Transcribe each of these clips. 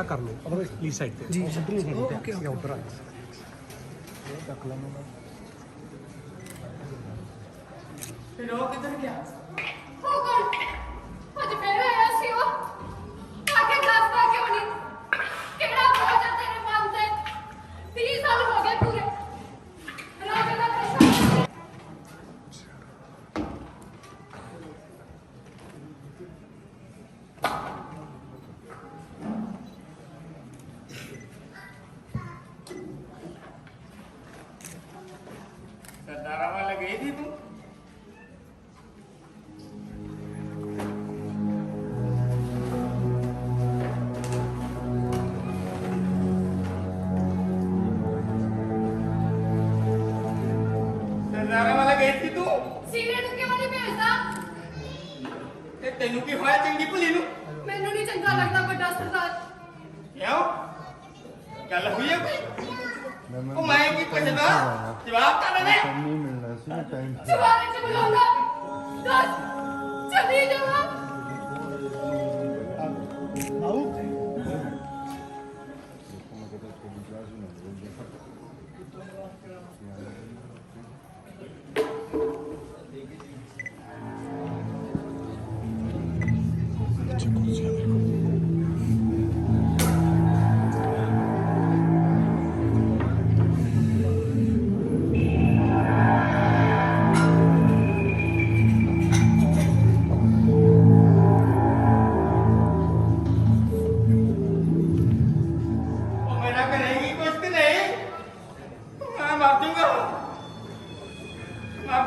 कर लो please side पे जी okay उधर आ रख लो फिर वो किधर गया हो कौन आज फिर आया सी वो आके नाश्ता क्यों नहीं केड़ा बोझ है तेरे मानते 30 साल हो गए पूरे राजा का पैसा सरदारा वाला गई थी तू सरदारा वाला गई थी तू सीने नु क्यों नहीं भेजदा ते तेनू की होया चंगी भली नु ਮੈਨੂੰ ਨਹੀਂ ਚੰਗਾ ਲੱਗਦਾ ਵੱਡਾ ਸਰਦਾਰ क्यों गल हुई है कोई ਉਹ ਮੈਂ ਕੀ ਪੁੱਛਦਾ ਜਵਾਬ ਤਾਂ ਦੇ नहीं मिलना सी टाइम ਸਵਾਲ ਚ ਬੁਲਾਉਂਦਾ ਦੱਸ ਚਲੀ ਜਾਵਾਂ आओ ਉਹ ਮੇਰਾ ਕਰੇਗੀ ਕੁਛ ਕਿ ਨਹੀਂ ਮੈਂ ਮਰ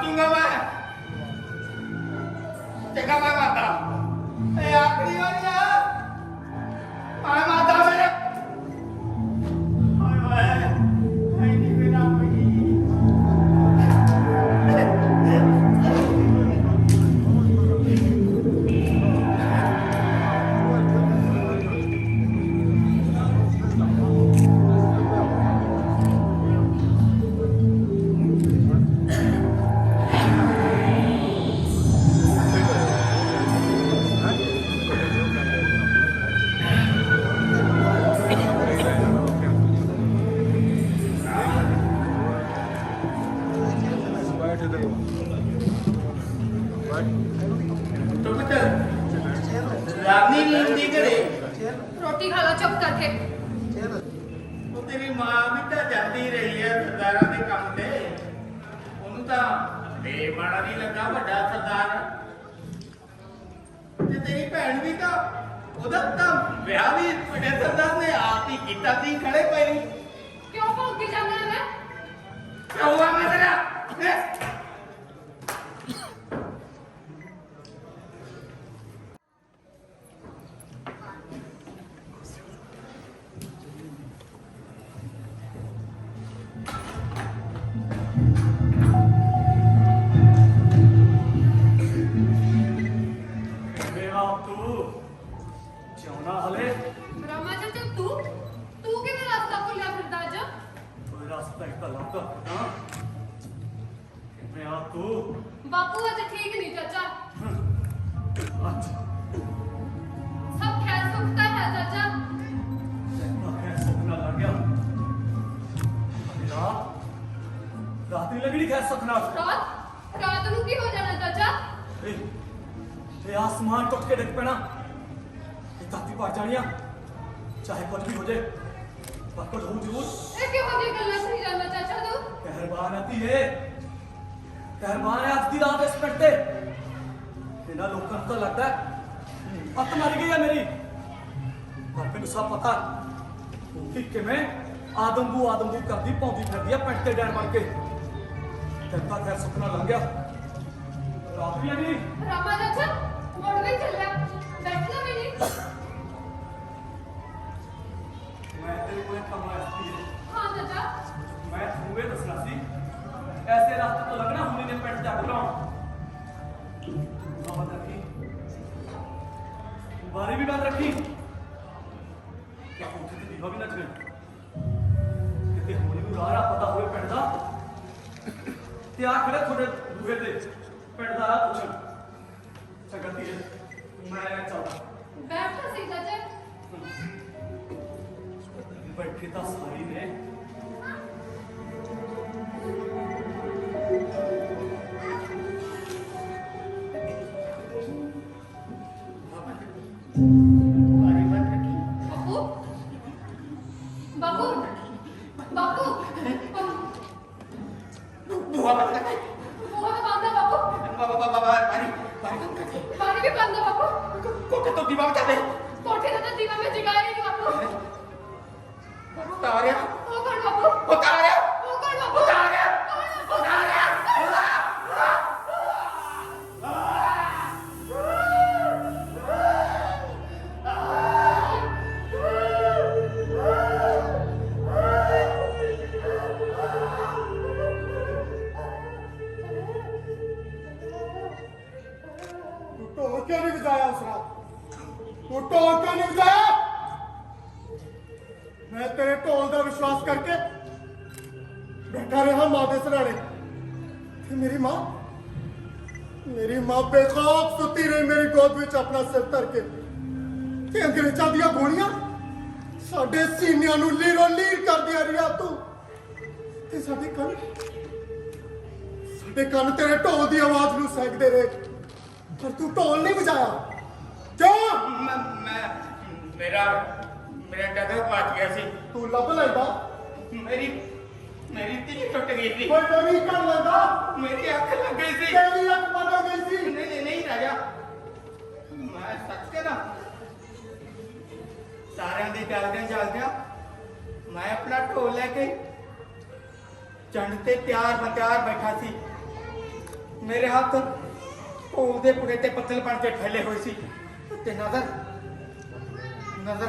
ਜਾਊਂਗਾ ਮੈਂ ਚੰਗਾ ਮੈਂ ਮਾਤਾ ਇਹ ਆਖਰੀ ਵਾਰੀ ਆ ਮੈਂ ਮਾਤਾ ਮੇਰੇ ਹਾਏ ਹਾਏ ਹਾਏ ਨੀ ਮੇਰਾ ਪਈ तो पुत्र रानी नींद नहीं करे ਰੋਟੀ ਖਾ ਲਾ ਚੁੱਪ ਕਰਕੇ ਉਹ ਤੇਰੀ ਮਾਂ ਵੀ ਤਾਂ ਜਾਂਦੀ ਰਹੀ ਹੈ ਸਰਦਾਰਾਂ ਦੇ ਕੰਮ ਤੇ ਉਹਨੂੰ ਤਾਂ ਮਾੜਾ ਨਹੀਂ ਲੱਗਾ ਵੱਡਾ ਸਰਦਾਰ ਤੇ ਤੇਰੀ ਭੈਣ ਵੀ ਤਾਂ ਉਹਦਾ ਤਾਂ ਵਿਆਹ ਵੀ ਵੱਡੇ ਸਰਦਾਰ ਨੇ ਆਪ ਹੀ ਕੀਤਾ ਸੀ ਖੜੇ ਪਏ ਕਿਉਂ ਭੌਂਕੀ ਜਾਂਦਾ ਹੈ ਕਿਉਂ ਆ ਮੈਂ ਤੇਰਾ ਰਾਮਾ ਜੀ ਤੂੰ ਕਿਵੇਂ ਰਸਤਾ ਭੁੱਲਿਆ ਫਿਰਦਾ ਅੱਜ ਬਾਪੂ ਅੱਜ ਠੀਕ ਨਹੀਂ ਚਾਚਾ ਸਭ ਖੈਰ ਸੁੱਖ ਤਾਂ ਹੈ ਚਾਚਾ ਰਾਤ ਨਹੀਂ ਲੱਗਣੀ ਖੈਰ ਸੁਪਨਾ ਰਾਤ ਨੂੰ ਕੀ ਹੋ ਜਾਣਾ ਚਾਚਾ ਇਹ ਆਸਮਾਨ ਟੁੱਟ ਕੇ ਡਿੱਗ ਪੈਣਾ ਇਹ ਧਰਤੀ ਪੜ ਜਾਣੀਆਂ चाहे कुछ भी हो जाए पर कुछ हो जरूर। ਇਹ ਕਿਹੋ ਜਿਹੀ ਗੱਲਾਂ ਸਹੀ ਜਾਂਦਾ ਚਾਚਾ ਤੂੰ कहरबान आती है कहरबान है अज की रात इस पिंड ते इन्हां लोकां नूं तां लगदा है अत मर गई है मेरी पर मैनूं सब पता कि किवें आदमबू करदी पौंदी फिरदी है पिंड ते डैन बन के तैਨੂੰ खैर सुपना लंघ गया रात भी आ गई। ਰਾਮਾ ਚਾਚਾ ਮੁੜ ਵੀ ਚੱਲਿਆ ਬੈਠਣਾ ਵੀ ਨਹੀਂ मैं तेरे को एक काम आया थी ਹਾਂ ਚਾਚਾ मैं तुम्हें दसना सी ऐसे रास्ते तो लगना हुनी ने पिंड जा बुलाओ बंद रखी बारी भी बंद रखी क्या कोठे ते दीवा भी ना चले किते हुनी नूं राह पता होवे पिंड दा ते आ खड़े थोड़े दूहे ते पिंड दा राह पुछण चंगा धीरे मैं चलदा ਬੈਠਾ ਸੀ ਚਾਚਾ बैठे तो सारी ने ਬਾਰੀ ਬੰਦ ਰੱਖੀ ਬਾਪੂ ਬਾਪੂ ਬੁਆ ਬੰਦ ਰੱਖੀ ਬਹੁਤ ਬੰਦ ਹੈ ਬਾਪੂ ਬਾਰੀ ਬੰਦ ਰੱਖੀ ਪਾਣੀ ਵੀ ਬੰਦ ਹੈ ਬਾਪੂ ਕੋਠੇ ਤੋਂ ਦੀਵਾ ਬਚਾ ਦੇ ਕੋਠੇ ਦਾ ਤਾਂ ਦੀਵਾ ਮੈਂ ਜਗਾਇਆ ਹੀ ਨਹੀਂ ਬਾਪੂ ਉਹ ਤਾਂ ਆ ਰਿਹਾ ਉਹ ਕੌਣ ਬਾਪੂ ਉਹ ਤਾਂ ਆ ਰਿਹਾ ਉਹ ਕੌਣ ਬਾਪੂ ਉਹ ਤਾਂ ਆ ਰਿਹਾ ਉਹ ਤਾਂ ਆ ਰਿਹਾ ढोल क्यों नहीं बजाया उस रात तू ढोल क्यों नहीं बजाया मैं तेरे ढोल का विश्वास करके बैठा रहा मां के सराने ते मेरी मां बेखौफ सुती रही मेरी गोद में अपना सिर धर के ते अंग्रेजां दियां गोलियां साडे सीनियां नूं लीरो लीर कर दिया रिया तू ते साडे कंन तेरे ढोल की आवाज नूं सैकदे रहे पर तू ढोल नहीं बजाया क्यों ਮੈਂ ਮੇਰਾ ਡੱਗਾ ਪਹੁੰਚ ਗਿਆ ਸੀ तू लब लेंदा ਮੇਰੀ ਧੀ ਟੁੱਟ ਗਈ ਸੀ कोई नवी कर लेंदा ਮੇਰੀ ਅੱਖ ਲੱਗ ਗਈ ਸੀ तेरी अख बदल गई सी ਨਹੀਂ ਰਾਜਾ ਮੈਂ ਸੱਚ ਕਹਿਣਾ ਸਾਰਿਆਂ ਦੇ ਚੱਲਦਿਆਂ ਮੈਂ ਆਪਣਾ ਢੋਲ ਲੈ ਕੇ ਚੰਡ ਤੇ ਤਿਆਰ ਬੈਠਾ ਸੀ ਮੇਰੇ ਹੱਥ ਢੋਲ ਦੇ ਪੁੜੇ ਤੇ ਪੱਤਲ ਬਣ ਕੇ ਫੈਲੇ ਹੋਏ ਸੀ ਤੇ ਨਜ਼ਰ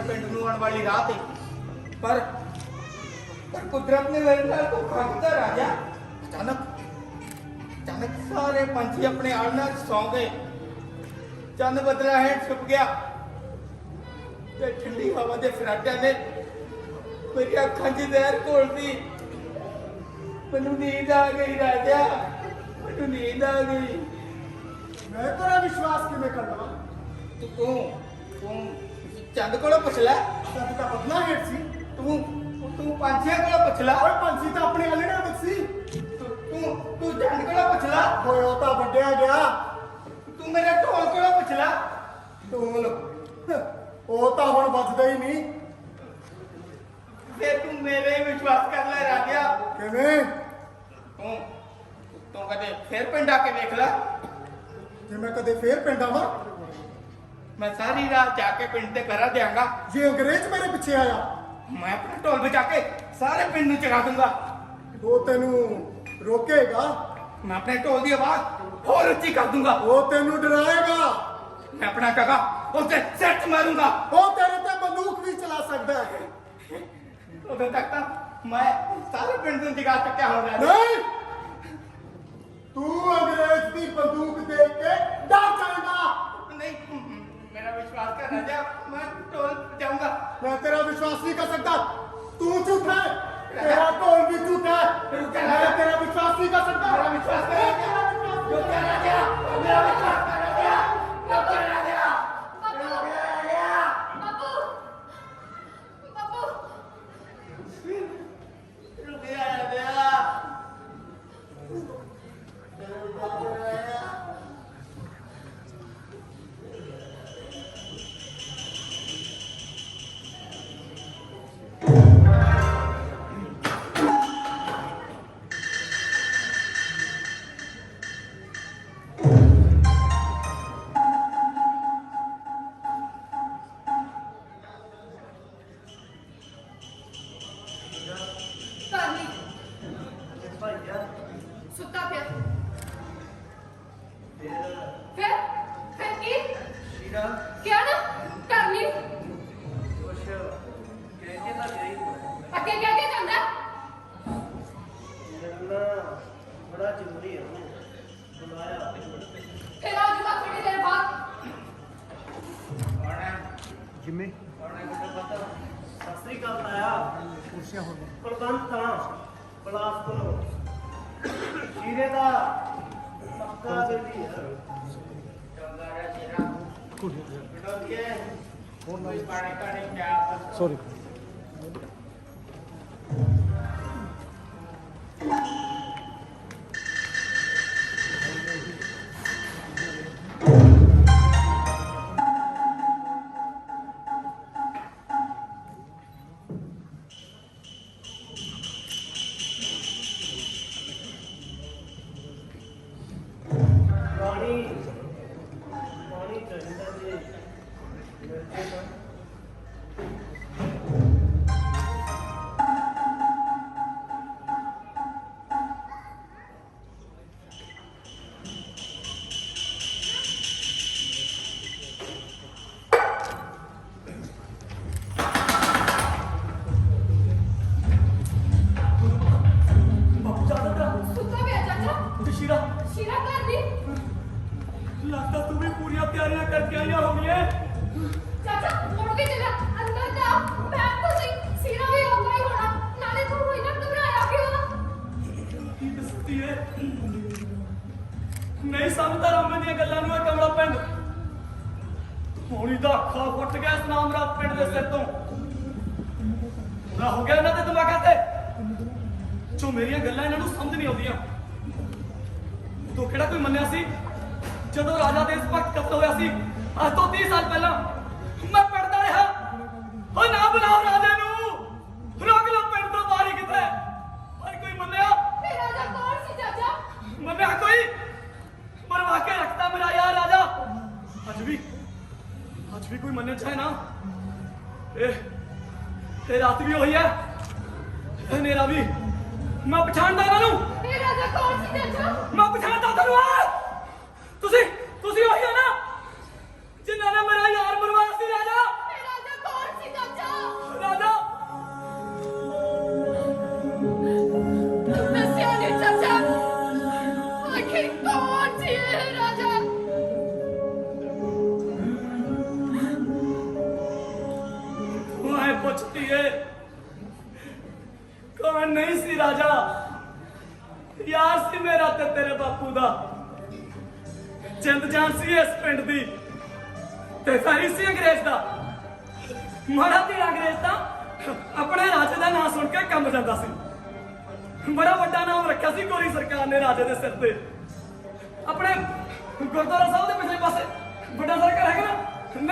ਪਿੰਡ ਨੂੰ ਆਉਣ ਵਾਲੀ ਰਾਹ ਤੇ ਪਰ ਕੁਦਰਤ ਨੇ ਮੇਰੇ ਨਾਲ ਧੋਖਾ ਕੀਤਾ ਰਾਜਾ ਅਚਾਨਕ ਸਾਰੇ ਪੰਛੀ ਆਪਣੇ ਆਲ੍ਹਣਾ 'ਚ ਸੌਂ ਗਏ ਚੰਨ ਬਦਲਾ ਹੇਠ ਛੁਪ ਗਿਆ ਤੇ ਠੰਡੀ ਹਵਾ ਦੇ ਫਰਾਟਿਆਂ ਨੇ ਮੇਰੀ ਅੱਖਾਂ 'ਚ ਜ਼ਹਿਰ ਘੋਲਦੀ ਮੈਨੂੰ ਨੀਂਦ ਆ ਗਈ ਰਾਜਾ ਮੈਨੂੰ ਨੀਂਦ ਆ ਗਈ मैं तेरा विश्वास किवें कर लवां ਤੂੰ ਚੰਦ ਕੋਲੋਂ ਪੁੱਛ ਲੈ तब का बदला हेठ सी ਤੂੰ ਪੰਛੀਆਂ ਕੋਲੋਂ ਪੁੱਛ ਲੈ ओए पंछी तो अपने आलड़े विच सी ਤੂੰ ਚੰਦ ਕੋਲੋਂ ਪੁੱਛ ਲੈ होए ओ तां वड्डिया गया ਤੂੰ ਮੇਰੇ ਢੋਲ ਕੋਲੋਂ ਪੁੱਛ ਲੈ ढोल ओ तां हुण ਵੱਜਦਾ ही नहीं ਫੇਰ ਤੂੰ ਮੇਰੇ ਵਿਸ਼ਵਾਸ ਕਰ ਲੈ ਰਾਜਾ किवें ਤੂੰ ਕਦੇ ਫੇਰ ਪਿੰਡ ਆ ਕੇ ਵੇਖ ਲੈ जे मैं कदे फिर पिंड आवां ਮੈਂ ਸਾਰੀ ਰਾਤ ਜਾ ਕੇ ਪਿੰਡ ਤੇ ਪਹਿਰਾ ਦਿਆਂਗਾ जे अंग्रेज मेरे पिछे आया ਮੈਂ ਆਪਣਾ ਢੋਲ ਵਜਾ ਕੇ ਸਾਰੇ ਪਿੰਡ ਨੂੰ ਚਗਾ ਦੂੰਗਾ वो तेनू रोकेगा ਮੈਂ ਆਪਣੇ ਢੋਲ ਦੀ ਆਵਾਜ਼ ਹੋਰ ਉੱਚੀ ਕਰ ਦੂੰਗਾ वो तेनू डराएगा ਮੈਂ ਆਪਣਾ ਟਗਾ ਉਸਦੇ ਸਿਰ 'ਚ ਮਾਰੂੰਗਾ वो तेरे ते बंदूक भी चला सकता है ਉਦੋਂ ਤੱਕ ਤਾਂ ਮੈਂ ਸਾਰੇ ਪਿੰਡ ਨੂੰ ਜਗਾ ਚੁੱਕਿਆ ਹੋਣਾ नहीं तू अंग्रेज की बंदूक देख के डर जाएगा ਨਹੀਂ ਮੇਰਾ ਵਿਸ਼ਵਾਸ ਕਰ ਰਾਜਾ ਮੈਂ ਢੋਲ ਵਜਾਊਂਗਾ मैं तेरा विश्वास नहीं कर सकता तू झूठा है तेरा ढोल भी झूठा है मैं तेरा विश्वास नहीं कर सकता ਮੇਰਾ ਵਿਸ਼ਵਾਸ ਕਰ ਰਾਜਾ ਜੋ ਕਰ ਰਾਜਾ ਮੇਰਾ ਵਿਸ਼ਵਾਸ ਕਰ ਰਾਜਾ ਜੋ ਕਰ ਰਾਜਾ ਬਾਪੂ ਬਾਪੂ ਰੁਕ ਜਾ ਰਾਜਾ ਸਤਿ ਸ੍ਰੀ ਅਕਾਲ ਤਾਇਆ। ਕੁਰਸੀਆਂ ਹੋ ਗਈਆਂ ਕੁਲਵੰਤ ਤਾਂ ਬਲਾਸਪੁਰ ਸ਼ੀਰੇ ਦਾ ਪੱਕਾ ਬੇਲੀ ਹੈ। ਸੌਰੀ ਪਾਣੀ ਪਾਣੀ ਚਾਹੀਦਾ ਜੀ। ਮਿਰਚੇ ਤਾਂ ਬਾਪੂ ਜਾਦਾ ਸੁੱਤਾ ਪਿਆ ਚਾਚਾ। ਤੇ ਸ਼ੀਰਾ ਸ਼ੀਰਾ ਘਰ ਨਹੀਂ। ਲੱਗਦਾ ਤੂੰ ਵੀ ਪੂਰੀਆਂ ਤਿਆਰੀਆਂ ਕਰਕੇ ਆਈਆਂ ਹੋਣੀਆਂ। ਚਾਚਾ ਮੁੜ ਕੇ ਚਲਾ ਅੰਦਰ ਜਾ। ਬੈਠ ਤਾਂ ਸਹੀ। ਸ਼ੀਰਾ ਵੀ ਆਉਂਦਾ ਹੀ ਹੋਣਾ। ਨਾਲੇ ਤੂੰ ਹੋਈ ਨਾ ਘਬਰਾਇਆ ਕਿਉਂ? ਕੀ ਦੱਸਦੀ ਏ ਨਹੀਂ ਸਮਝਦਾ ਰਾਮੇ ਦੀਆਂ ਗੱਲਾਂ ਨੂੰ ਇਹ ਕਮਲਾ ਪਿੰਡ ਹੋਣੀ ਦਾ ਅੱਖਾਂ ਫੁੱਟ ਗਿਆ ਇਸ ਨਾਮਰਾਤ ਪਿੰਡ ਦੇ ਸਿਰ ਤੋਂ। ਨਾ ਹੋ ਗਿਆ ਇਹਨਾਂ ਦੇ ਦਿਮਾਗਾਂ ਤੇ ਜੋ ਮੇਰੀਆਂ ਗੱਲਾਂ ਇਹਨਾਂ ਨੂੰ ਸਮਝ ਨਹੀਂ ਆਉਂਦੀਆਂ। ਤੂੰ ਕਿਹੜਾ ਕੋਈ ਮੰਨਿਆ ਸੀ ਜਦੋਂ ਰਾਜਾ ਦੇਸ਼ ਭਗਤ ਕਤਲ ਹੋਇਆ ਸੀ ਅੱਜ ਤੋਂ 30 ਸਾਲ ਪਹਿਲਾਂ। ਮੈਂ ਪੜਦਾ ਰਿਹਾ ਉਹ ਨਾ ਬੁਲਾਓ ਰਾਜੇ ਨੂੰ ਰੋਕ ਲਓ ਪਿੰਡ ਤੋਂ ਬਾਹਰ ਹੀ ਕਿਤੇ। ਪਰ ਕੋਈ ਮੰਨਿਆ ਇਹ ਰਾਜਾ ਕੌਣ ਸੀ ਚਾਚਾ? ਮੰਨਿਆ ਕੋਈ ਮਰਵਾ ਕੇ ਰੱਖਤਾ ਮੇਰਾ ਯਾਰ ਰਾਜਾ। ਅੱਜ ਵੀ ਕੋਈ ਮੰਨਿਆ ਚਾਹੇ ਨਾ ਇਹ ਰਾਤ ਵੀ ਹੋਈ ਹੈ ਇਹ ਹਨੇਰਾ ਵੀ। ਮੈਂ ਪਛਾਣਦਾ ਇਹਨਾਂ ਨੂੰ। ਇਹ ਰਾਜਾ ਕੌਣ ਸੀ ਚਾਚਾ? ਮੈਂ ਪਛਾਣਦਾ ਤੁਹਾਨੂੰ ਆ ਤੁਸੀਂ ਉਹੀ ਹੋ ਨਾ ਜਿਨ੍ਹਾਂ ਨੇ ਮੇਰਾ ਯਾਰ ਮਰਵਾਇਆ ਸੀ ਰਾਜਾ। ਇਹ ਰਾਜਾ ਕੌਣ ਸੀ ਚਾਚਾ? ਰਾਜਾ ਦੱਸਿਆ ਨਹੀਂ ਚਾਚਾ। ਆਖਿਰ ਕੌਣ ਸੀ ਇਹ ਰਾਜਾ? ਤੂੰ ਐ ਪੁੱਛਦੀ ਏ ਕੌਣ ਨਹੀਂ ਸੀ ਰਾਜਾ। ਯਾਰ ਸੀ ਮੇਰਾ ਤੇ ਤੇਰੇ ਬਾਪੂ ਦਾ। ਜਿੰਦ ਜਾਨ ਸੀ ਇਸ ਪਿੰਡ ਦੀ ਤੇ ਸਾਰੀ ਸੀ ਅੰਗਰੇਜ਼ ਦਾ। ਮਾੜਾ ਤੇ ਅੰਗਰੇਜ਼ ਦਾ ਆਪਣੇ ਰਾਜੇ ਦਾ ਨਾਮ ਸੁਣ ਕੇ ਕੰਬ ਜਾਂਦਾ ਸੀ। ਬੜਾ ਵੱਡਾ ਨਾਮ ਰੱਖਿਆ ਸੀ ਗੋਰੀ ਸਰਕਾਰ ਨੇ ਰਾਜੇ ਦੇ ਸਿਰ ਤੇ। ਆਪਣੇ ਗੁਰਦੁਆਰਾ ਸਾਹਿਬ ਦੇ ਪਿਛਲੇ ਪਾਸੇ ਵੱਡਾ ਸਰਕਾਰ ਹੈਗਾ ਨਾ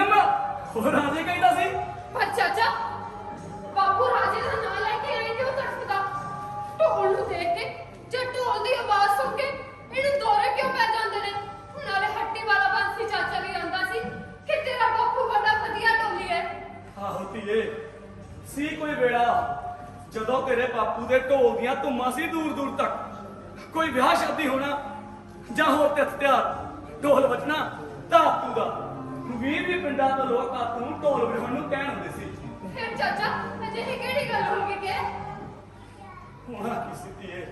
ਨੰਮਾ ਉਹ ਰਾਜੇ ਕਹਿੰਦਾ ਸੀ। ਪਰ ਚਾਚਾ ਬਾਪੂ ਰਾਜੇ ਦਾ ਨਾਂ ਲੈ ਕੇ ਆਏ ਕਿਉਂ ਤੜਫਦਾ? ਢੋਲ ਨੂੰ ਦੇਖ ਕੇ ਜਾਂ ਢੋਲ ਦੀ ਆਵਾਜ਼ ਸੁਣ ਕੇ ਇਹਨੂੰ ਦੌਰੇ ਕਿਉਂ ਪੈ ਜਾਂਦੇ ਨੇ? ਨਾਲੇ ਹੱਟੀ ਵਾਲਾ ਬੰਸੀ ਚਾਚਾ ਵੀ ਆਂਦਾ ਸੀ ਕਿ ਤੇਰਾ ਬਾਪੂ ਬੜਾ ਵਧੀਆ ਢੋਲੀ ਹੈ। ਆਹੋ ਧੀਏ ਸੀ ਕੋਈ ਵੇੜਾ ਜਦੋਂ ਤੇਰੇ ਬਾਪੂ ਦੇ ਢੋਲ ਦੀਆਂ ਧੁੰਮਾਂ ਸੀ ਦੂਰ ਦੂਰ ਤੱਕ। ਕੋਈ ਵਿਆਹ ਸ਼ਾਦੀ ਹੋਣਾ ਜਾਂ ਹੋਰ ਤਿਥ ਤਿਉਹਾਰ ਢੋਲ ਵੱਜਣਾ ਤਾਂ ਤੂੰ ਦਾ 20 ਪਿੰਡਾਂ ਤੋਂ ਲੋਕ ਆਪ ਨੂੰ ਢੋਲ ਵਜਾਉਣ ਨੂੰ ਕਹਿਣ ਹੁੰਦੇ ਸੀ। ਫਿਰ ਚਾਚਾ ਅਜਿਹੀ ਕਿਹੜੀ ਗੱਲ ਹੋ ਗਈ ਕਿ ਹੋਣਾ ਕੀ ਸੀ ਧੀਏ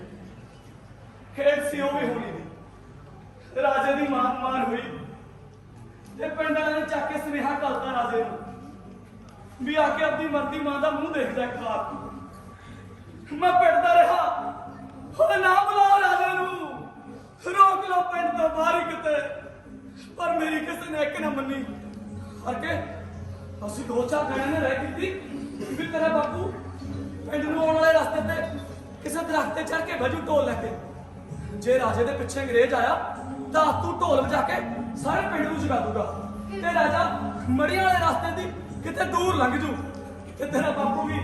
ਖੇਡ ਸੀ ਉਹ ਵੀ ਹੋਣੀ ਦੀ। ਰਾਜੇ ਦੀ ਮਾਰ ਹੋਈ ਤੇ ਪਿੰਡ ਵਾਲਿਆਂ ਨੇ ਚੱਕ ਕੇ ਸੁਨੇਹਾ ਕਰਤਾ ਰਾਜੇ ਨੂੰ ਵੀ ਆ ਕੇ ਆਪਣੀ ਮਰਦੀ ਮਾਂ ਦਾ ਮੂੰਹ ਦੇਖ ਜਾ ਇੱਕ ਵਾਰ। ਮੈਂ ਪਿੱਟਦਾ ਰਿਹਾ ਉਹ ਨਾ ਬੁਲਾਓ ਰਾਜੇ ਨੂੰ ਰੋਕ ਲਓ ਪਿੰਡ ਤੋਂ ਬਾਹਰ ਹੀ ਕਿਤੇ। ਪਰ ਮੇਰੀ ਕਿਸੇ ਨੇ ਇੱਕ ਨਾ ਮੰਨੀ। ਕਰਕੇ ਅਸੀਂ ਦੋ ਚਾਰ ਜਣਿਆਂ ਨੇ ਰਹਿ ਕੀਤੀ ਵੀ ਤੇਰਾ ਬਾਪੂ ਪਿੰਡ ਨੂੰ ਆਉਣ ਵਾਲੇ ਰਸਤੇ ਤੇ ਕਿਸੇ ਦਰਖਤ ਤੇ ਚੜ ਕੇ ਭਜੂ ਢੋਲ ਲੈ ਕੇ। ਜੇ ਰਾਜੇ ਦੇ ਪਿੱਛੇ ਅੰਗਰੇਜ਼ ਆਇਆ ਤਾਂ ਤੂੰ ਢੋਲ ਵਜਾ ਕੇ ਸਾਰੇ ਪਿੰਡ ਨੂੰ ਜਗਾ ਦੂਗਾ ਤੇ ਰਾਜਾ ਮੜੀਆਂ ਵਾਲੇ ਰਸਤੇ ਦੀ ਕਿਤੇ ਦੂਰ ਲੰਘ ਜੂ ਤੇ ਤੇਰਾ ਬਾਪੂ ਵੀ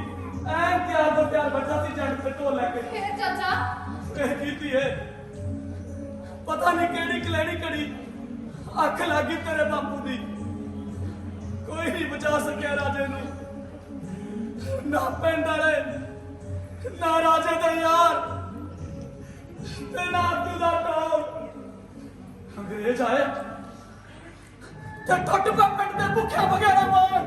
ਐਨ ਤਿਆਰ ਤੋਂ ਤਿਆਰ ਬੱਚਾ ਸੀ ਜੰਡ ਤੇ ਢੋਲ ਲੈ ਕੇ। ਫਿਰ ਚਾਚਾ ਇਹ ਕੀਤੀ ਏ ਪਤਾ ਨਹੀਂ ਕਿਹੜੀ ਕਲੈਣੀ ਕੜੀ ਅੱਖ ਲੱਗੀ ਤੇਰੇ ਬਾਪੂ ਦੀ। ਕੋਈ ਨਹੀਂ ਬਚਾ ਸਕਿਆ ਰਾਜੇ ਨੂੰ। ਨਾ ਪਿੰਡ ਵਾਲੇ ਨਾ ਰਾਜੇ ਦੇ ਯਾਰ ਤੇ ਨਾ ਤੂੰ ਦਾ ਢੋਲ। ਅੰਗਰੇਜ਼ ਆਏ ਤੇ ਟੁੱਟ ਪਾ ਪਿੰਡ ਦੇ ਭੁੱਖਿਆ ਵਗੈਰਾ ਮਾਰ।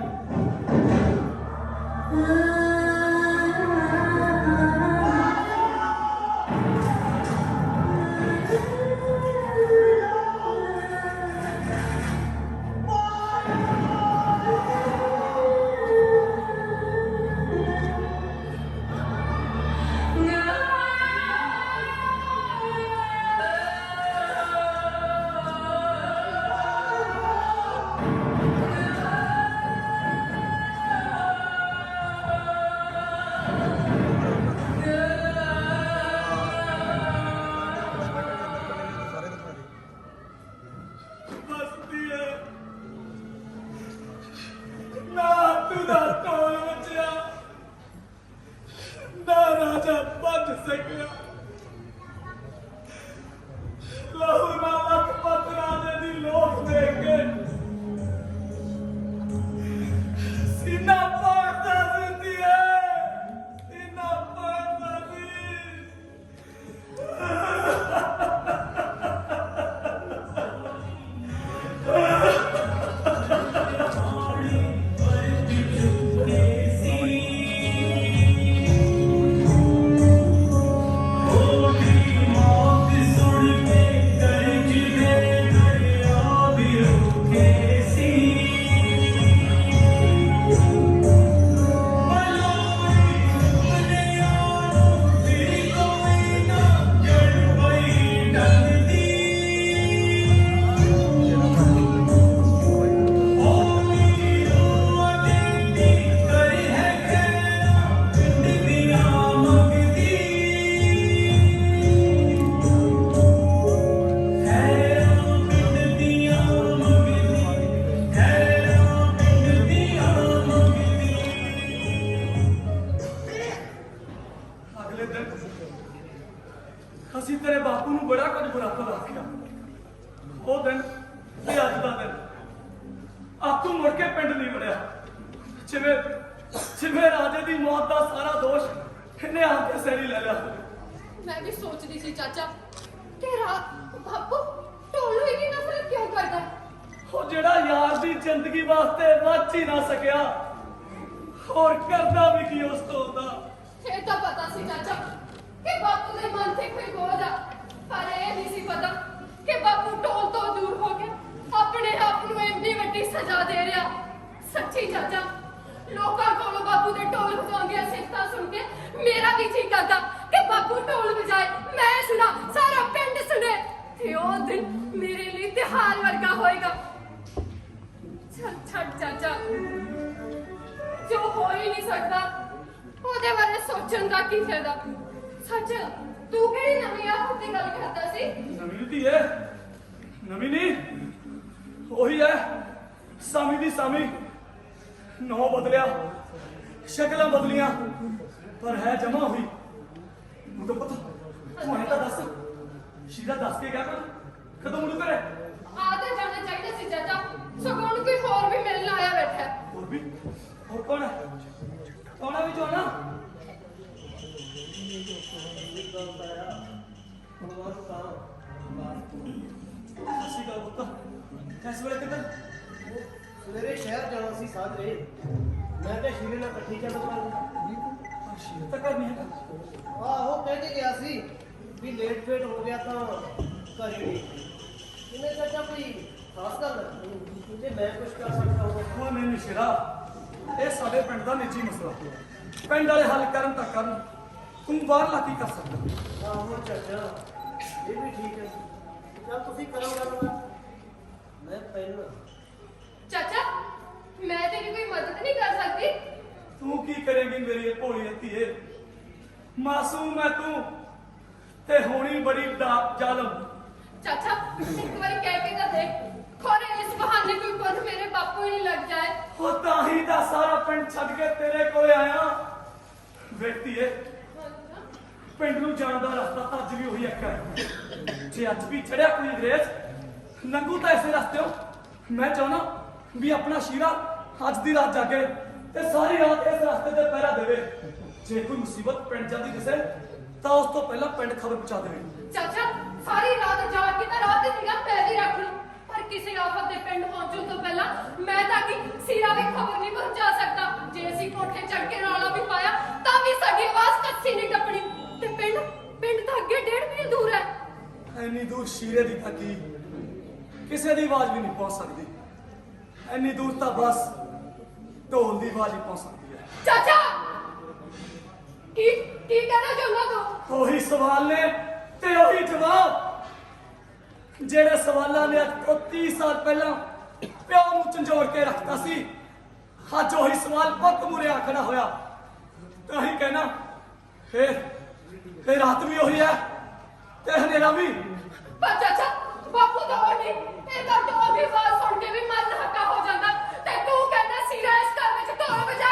ਤੇਰੇ ਬਾਪੂ ਨੂੰ ਬੜਾ ਕੁਝ ਬੁਰਾ ਭਲਾ ਆਖਿਆ। ਉਹ ਦਿਨ ਤੇ ਅੱਜ ਦਾ ਦਿਨ ਤੂੰ ਮੁੜ ਕੇ ਪਿੰਡ ਨਹੀਂ ਵੜਿਆ। ਜਿਵੇਂ ਰਾਜੇ ਦੀ ਮੌਤ ਦਾ ਸਾਰਾ ਦੋਸ਼ ਇਹਨੇ ਆ ਕੇ ਸਿਰ ਹੀ ਲੈ ਲਿਆ। ਮੈਂ ਵੀ ਸੋਚਦੀ ਸੀ ਚਾਚਾ ਕਿ ਬਾਪੂ ਢੋਲੂ ਇੰਨੀ ਨਫ਼ਰਤ ਕਿਉਂ ਕਰਦਾ ਹੈ? ਉਹ ਜਿਹੜਾ ਯਾਰ ਦੀ ਜ਼ਿੰਦਗੀ ਵਾਸਤੇ ਬਚ ਹੀ ਨਾ ਸਕਿਆ, ਹੋਰ ਕਰਦਾ ਵੀ ਕੀ ਉਸ ਤੋਂ ਹੁੰਦਾ। ਇਹ ਤਾਂ ਪਤਾ ਸੀ ਚਾਚਾ ਕਿ ਬਾਪੂ ਦੇ ਮਨ ਤੇ ਕੋਈ ਬੋਝ ਆ, ਪਰ ਇਹ ਨਹੀਂ ਸੀ ਪਤਾ ਕਿ ਬਾਪੂ ਢੋਲ ਤੋਂ ਦੂਰ ਹੋ ਕੇ ਆਪਣੇ ਆਪ ਨੂੰ ਇੰਨੀ ਵੱਡੀ ਸਜ਼ਾ ਦੇ ਰਿਹਾ। ਸੱਚੀ ਚਾਚਾ, ਲੋਕਾਂ ਕੋਲੋਂ ਬਾਪੂ ਦੇ ਢੋਲ ਵਜਾਉਂਦੀਆਂ ਸਿਫਤਾਂ ਸੁਣ ਕੇ ਮੇਰਾ ਵੀ ਜੀ ਕਰਦਾ ਕਿ ਬਾਪੂ ਢੋਲ ਵਜਾਏ, ਮੈਂ ਸੁਣਾ, ਸਾਰਾ ਪਿੰਡ ਸੁਣੇ, ਤੇ ਉਹ ਦਿਨ ਮੇਰੇ ਲਈ ਤਿਉਹਾਰ ਵਰਗਾ ਹੋਏਗਾ। ਛੱਡ ਚਾਚਾ, ਜੋ ਹੋ ਹੀ ਨਹੀਂ ਸਕਦਾ ਉਹਦੇ ਬਾਰੇ ਸੋਚਣ ਦਾ ਕੀ ਫਾਇਦਾ। ਸੱਚ, ਤੂੰ ਕਿਹੜੀ ਨਵੀਂ ਆਫਤ ਦੀ ਗੱਲ ਕਰਦਾ ਸੀ? ਨਵੀਂ ਧੀਏ, ਨਵੀਂ ਨਹੀਂ, ਉਹੀ ਹੈ ਸਾਮੀ ਦੀ ਸਾਮੀ। ਨੌ ਬਦਲਿਆ, ਸ਼ਕਲਾਂ ਬਦਲੀਆਂ, ਪਰ ਹੈ ਜਮਾ ਹੋਈ। ਮੁੰਡਾ ਪਤਾ ਤੂੰ ਐਂ ਤਾਂ ਦੱਸ, ਸ਼ੀਲਾ ਦੱਸ ਕੇ ਗਿਆ ਕਦੋਂ ਮੁੜੂ ਘਰੇ? ਆ ਤਾਂ ਜਾਣਾ ਚਾਹੀਦਾ ਸੀ ਚਾਚਾ, ਸਗੋਂ ਉਹਨੂੰ ਕੋਈ ਹੋਰ ਵੀ ਮਿਲਣ ਆਇਆ ਬੈਠਾ ਹੈ। ਹੋਰ ਕੌਣ ਹੈ? ਕੌਣ ਹੈ ਵੀ ਜੋਨਾ? ਅਸੀਂ ਗੱਲ ਪੁੱਤ ਇਸ ਵੇਲੇ ਕਿੱਧਰ? ਸਵੇਰੇ ਸ਼ਹਿਰ ਜਾਣਾ ਸੀ ਸਾਜਰੇ, ਮੈਂ ਤੇ ਸ਼ੀਰੇ ਨਾਲ ਇਕੱਠੀ ਚੱਲ ਪਾਂਗੇ। ਸ਼ੀਲਾ ਤਾਂ ਘਰ ਨਹੀਂ ਹੈਗਾ। ਆਹੋ ਕਹਿ ਕੇ ਗਿਆ ਸੀ ਵੀ ਲੇਟ ਫੇਟ ਹੋ ਗਿਆ ਤਾਂ ਘਰ ਹੀ ਨਹੀਂ। ਕਿਵੇਂ ਚਾਚਾ, ਕੋਈ ਖਾਸ ਗੱਲ ਤੇ ਮੈਂ ਕੁਝ ਕਰ ਸਕਦਾ ਹਾਂ? ਉਹ ਮੈਨੂੰ ਸ਼ੇਰਾ, ਇਹ ਸਾਡੇ ਪਿੰਡ ਦਾ ਨਿੱਜੀ ਮਸਲਾ, ਪਿੰਡ ਵਾਲੇ ਹੱਲ ਕਰਨ ਤਾਂ ਕਰਨ, ਤੂੰ ਬਾਹਰਲਾ ਕੀ ਕਰ ਸਕਦਾ? ਆਹੋ ਚਾਚਾ, ਇਹ ਵੀ ਠੀਕ ਹੈ। ਚੱਲ ਤੁਸੀਂ ਕਰੋ ਗੱਲ, ਮੈਂ ਪਹਿਲਾਂ। ਚਾਚਾ, ਮੈਂ ਤੇਰੀ ਕੋਈ ਮਦਦ ਨਹੀਂ ਕਰ ਸਕਦੀ? ਤੂੰ ਕੀ ਕਰੇਂਗੀ ਮੇਰੀ ਇਹ ਭੋਲੀ ਧੀਏ? ਮਾਸੂਮ ਹੈ ਤੂੰ ਤੇ ਹੋਣੀ ਬੜੀ ਜ਼ਾਲਮ। ਚਾਚਾ, ਇੱਕ ਵਾਰੀ ਕਹਿ ਕੇ ਤਾਂ ਦੇਖ, ਖੋਰੇ ਇਸ ਬਹਾਨੇ ਕੋਈ ਪੁੱਤ ਮੇਰੇ ਬਾਪੂ ਹੀ ਨਹੀਂ ਲੱਗ ਜਾਏ। ਉਹ ਤਾਂ ਹੀ ਤਾਂ ਸਾਰਾ ਪਿੰਡ ਛੱਡ ਕੇ ਤੇਰੇ ਕੋਲੇ ਆਇਆ। ਵੇਖੀਏ, ਪਿੰਡ ਨੂੰ ਜਾਣ ਦਾ ਰਸਤਾ ਤਾਂ ਅੱਜ ਵੀ ਉਹੀ ਇੱਕ ਹੈ। ਜੇ ਅੱਜ ਵੀ ਚੜਿਆ ਕੋਈ ਅੰਗਰੇਜ਼ ਲੰਘੂ ਤਾਂ ਇਸੇ ਰਸਤੇੋਂ। ਮੈਂ ਚਾਹੁੰਦਾ ਵੀ ਆਪਣਾ ਸ਼ੀਰਾ ਅੱਜ ਦੀ ਰਾਤ ਜਾਗੇ ਤੇ ਸਾਰੀ ਰਾਤ ਇਸ ਰਸਤੇ ਤੇ ਪਹਿਰਾ ਦੇਵੇ। ਜੇ ਕੋਈ ਮੁਸੀਬਤ ਪਿੰਡ ਜਾਂਦੀ ਕਿਸੇ ਤਾਂ ਉਸ ਤੋਂ ਪਹਿਲਾਂ ਪਿੰਡ ਖਬਰ ਪਹੁੰਚਾ ਦੇਵੇ। ਚਾਚਾ, ਸਾਰੀ ਰਾਤ ਜਾਗ ਕੇ ਤਾਂ ਰਾਤ ਦੀ ਨਿਗਾਹ ਪੈਦੀ ਰੱਖ ਲੂੰ, ਪਰ ਕਿਸੇ ਆਫਤ ਦੇ ਪਿੰਡ ਪਹੁੰਚਣ ਤੋਂ ਪਹਿਲਾਂ ਮੈਂ ਤਾਂ ਕਿ ਸੀਰਾ ਵੀ ਖਬਰ ਨਹੀਂ ਪਹੁੰਚਾ ਸਕਦਾ। ਜੇ ਅਸੀਂ ਕੋਠੇ ਚੜ ਕੇ ਰੌਲਾ ਵੀ ਪਾਇਆ ਤਾਂ ਵੀ ਸਾਡੀ ਆਵਾਜ਼ ਕੱਸੀ ਨਹੀਂ ਟੱਪਣੀ। ਤੇ ਪਿੰਡ ਤਾਂ ਅੱਗੇ 1.5 ਮੀਲ ਦੂਰ ਹੈ। ਐਨੀ ਦੂਰ ਸ਼ੀਰੇ ਦੀ ਤੱਕੀ ਕਿਸੇ ਦੀ ਆਵਾਜ਼ ਵੀ ਨਹੀਂ ਪਹੁੰਚ ਸਕਦੀ। ਐਨੀ ਦੂਰ ਤਾਂ ਬਸ ਢੋਲ ਦੀ ਆਵਾਜ਼ ਹੀ ਪਹੁੰਚ ਸਕਦੀ ਹੈ। ਚਾਚਾ, ਕੀ ਕਹਿਣਾ ਚਾਹੁੰਦਾ ਤੂੰ? ਉਹੀ ਸਵਾਲ ਨੇ ਤੇ ਉਹੀ ਜਵਾਬ, ਜਿਹੜੇ ਸਵਾਲਾਂ ਨੇ ਅੱਜ ਤੋਂ 30 ਸਾਲ ਪਹਿਲਾਂ ਪਿਓ ਨੂੰ ਝੰਜੋੜ ਕੇ ਰੱਖਤਾ ਸੀ। ਅੱਜ ਉਹੀ ਸਵਾਲ ਵਕਤ ਮੁਰੇ ਆਖਣਾ ਹੋਇਆ। ਤਾਂ ਹੀ ਕਹਿਣਾ, ਫੇਰ ਰਾਤ ਵੀ ਉਹੀ ਹੈ ਤੇ ਹਨੇਰਾ ਵੀ। ਪਰ ਚਾਚਾ, ਬਾਪੂ ਤਾਂ ਉਹ ਨਹੀਂ, ਇਹ ਤਾਂ ਢੋਲ ਦੀ ਆਵਾਜ਼ ਸੁਣ ਕੇ ਵੀ ਮਨ ਹੱਕਾ ਹੋ ਜਾਂਦਾ। ਤੇ ਤੂੰ ਕਹਿੰਦਾ ਸੀਰਾ ਇਸ ਘਰ ਵਿੱਚ ਢੋਲ ਵਜਾ।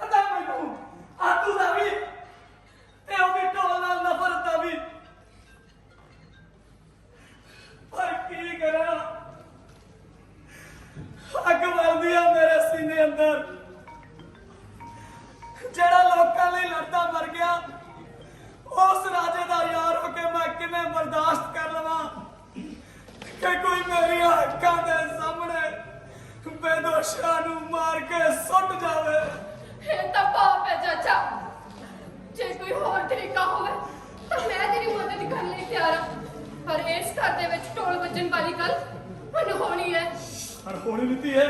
ਪਤਾ ਮੈਨੂੰ ਆਤੂ ਦਾ ਵੀ ਤੇ ਉਹ ਵੀ ਢੋਲ ਨਾਲ ਨਫ਼ਰਤ ਦਾ ਵੀ। ਪਰ ਕੀ ਕਰਾਂ, ਅੱਗ ਬਲਦੀ ਆ ਮੇਰੇ ਸੀਨੇ ਅੰਦਰ। ਜਿਹੜਾ ਲੋਕਾਂ ਲਈ ਲੜਦਾ ਮਰ ਗਿਆ, ਉਸ ਰਾਜੇ ਦਾ ਯਾਰ ਹੋ ਕੇ ਮੈਂ ਕਿਵੇਂ ਬਰਦਾਸ਼ਤ ਕਰ ਲਵਾਂ ਕਿ ਕੋਈ ਮੇਰੀਆਂ ਅੱਖਾਂ ਦੇ ਸਾਹਮਣੇ ਬੇਦੋਸ਼ਾਂ ਨੂੰ ਮਾਰ ਕੇ ਸੁੱਟ ਜਾਵੇ। ਇਹ ਤਾਂ ਪਾਪ ਹੈ ਚਾਚਾ। ਜੇ ਕੋਈ ਹੋਰ ਤਰੀਕਾ ਹੋਵੇ ਤਾਂ ਮੈਂ ਤੇਰੀ ਮਦਦ ਕਰਨ ਲਈ ਤਿਆਰ ਹਾਂ, ਪਰ ਇਸ ਘਰ ਦੇ ਵਿੱਚ ਢੋਲ ਵੱਜਣ ਵਾਲੀ ਗੱਲ ਅਨਹੋਣੀ ਹੈ। ਪਰ ਹੋਣੀ ਨਹੀਂ ਹੈ,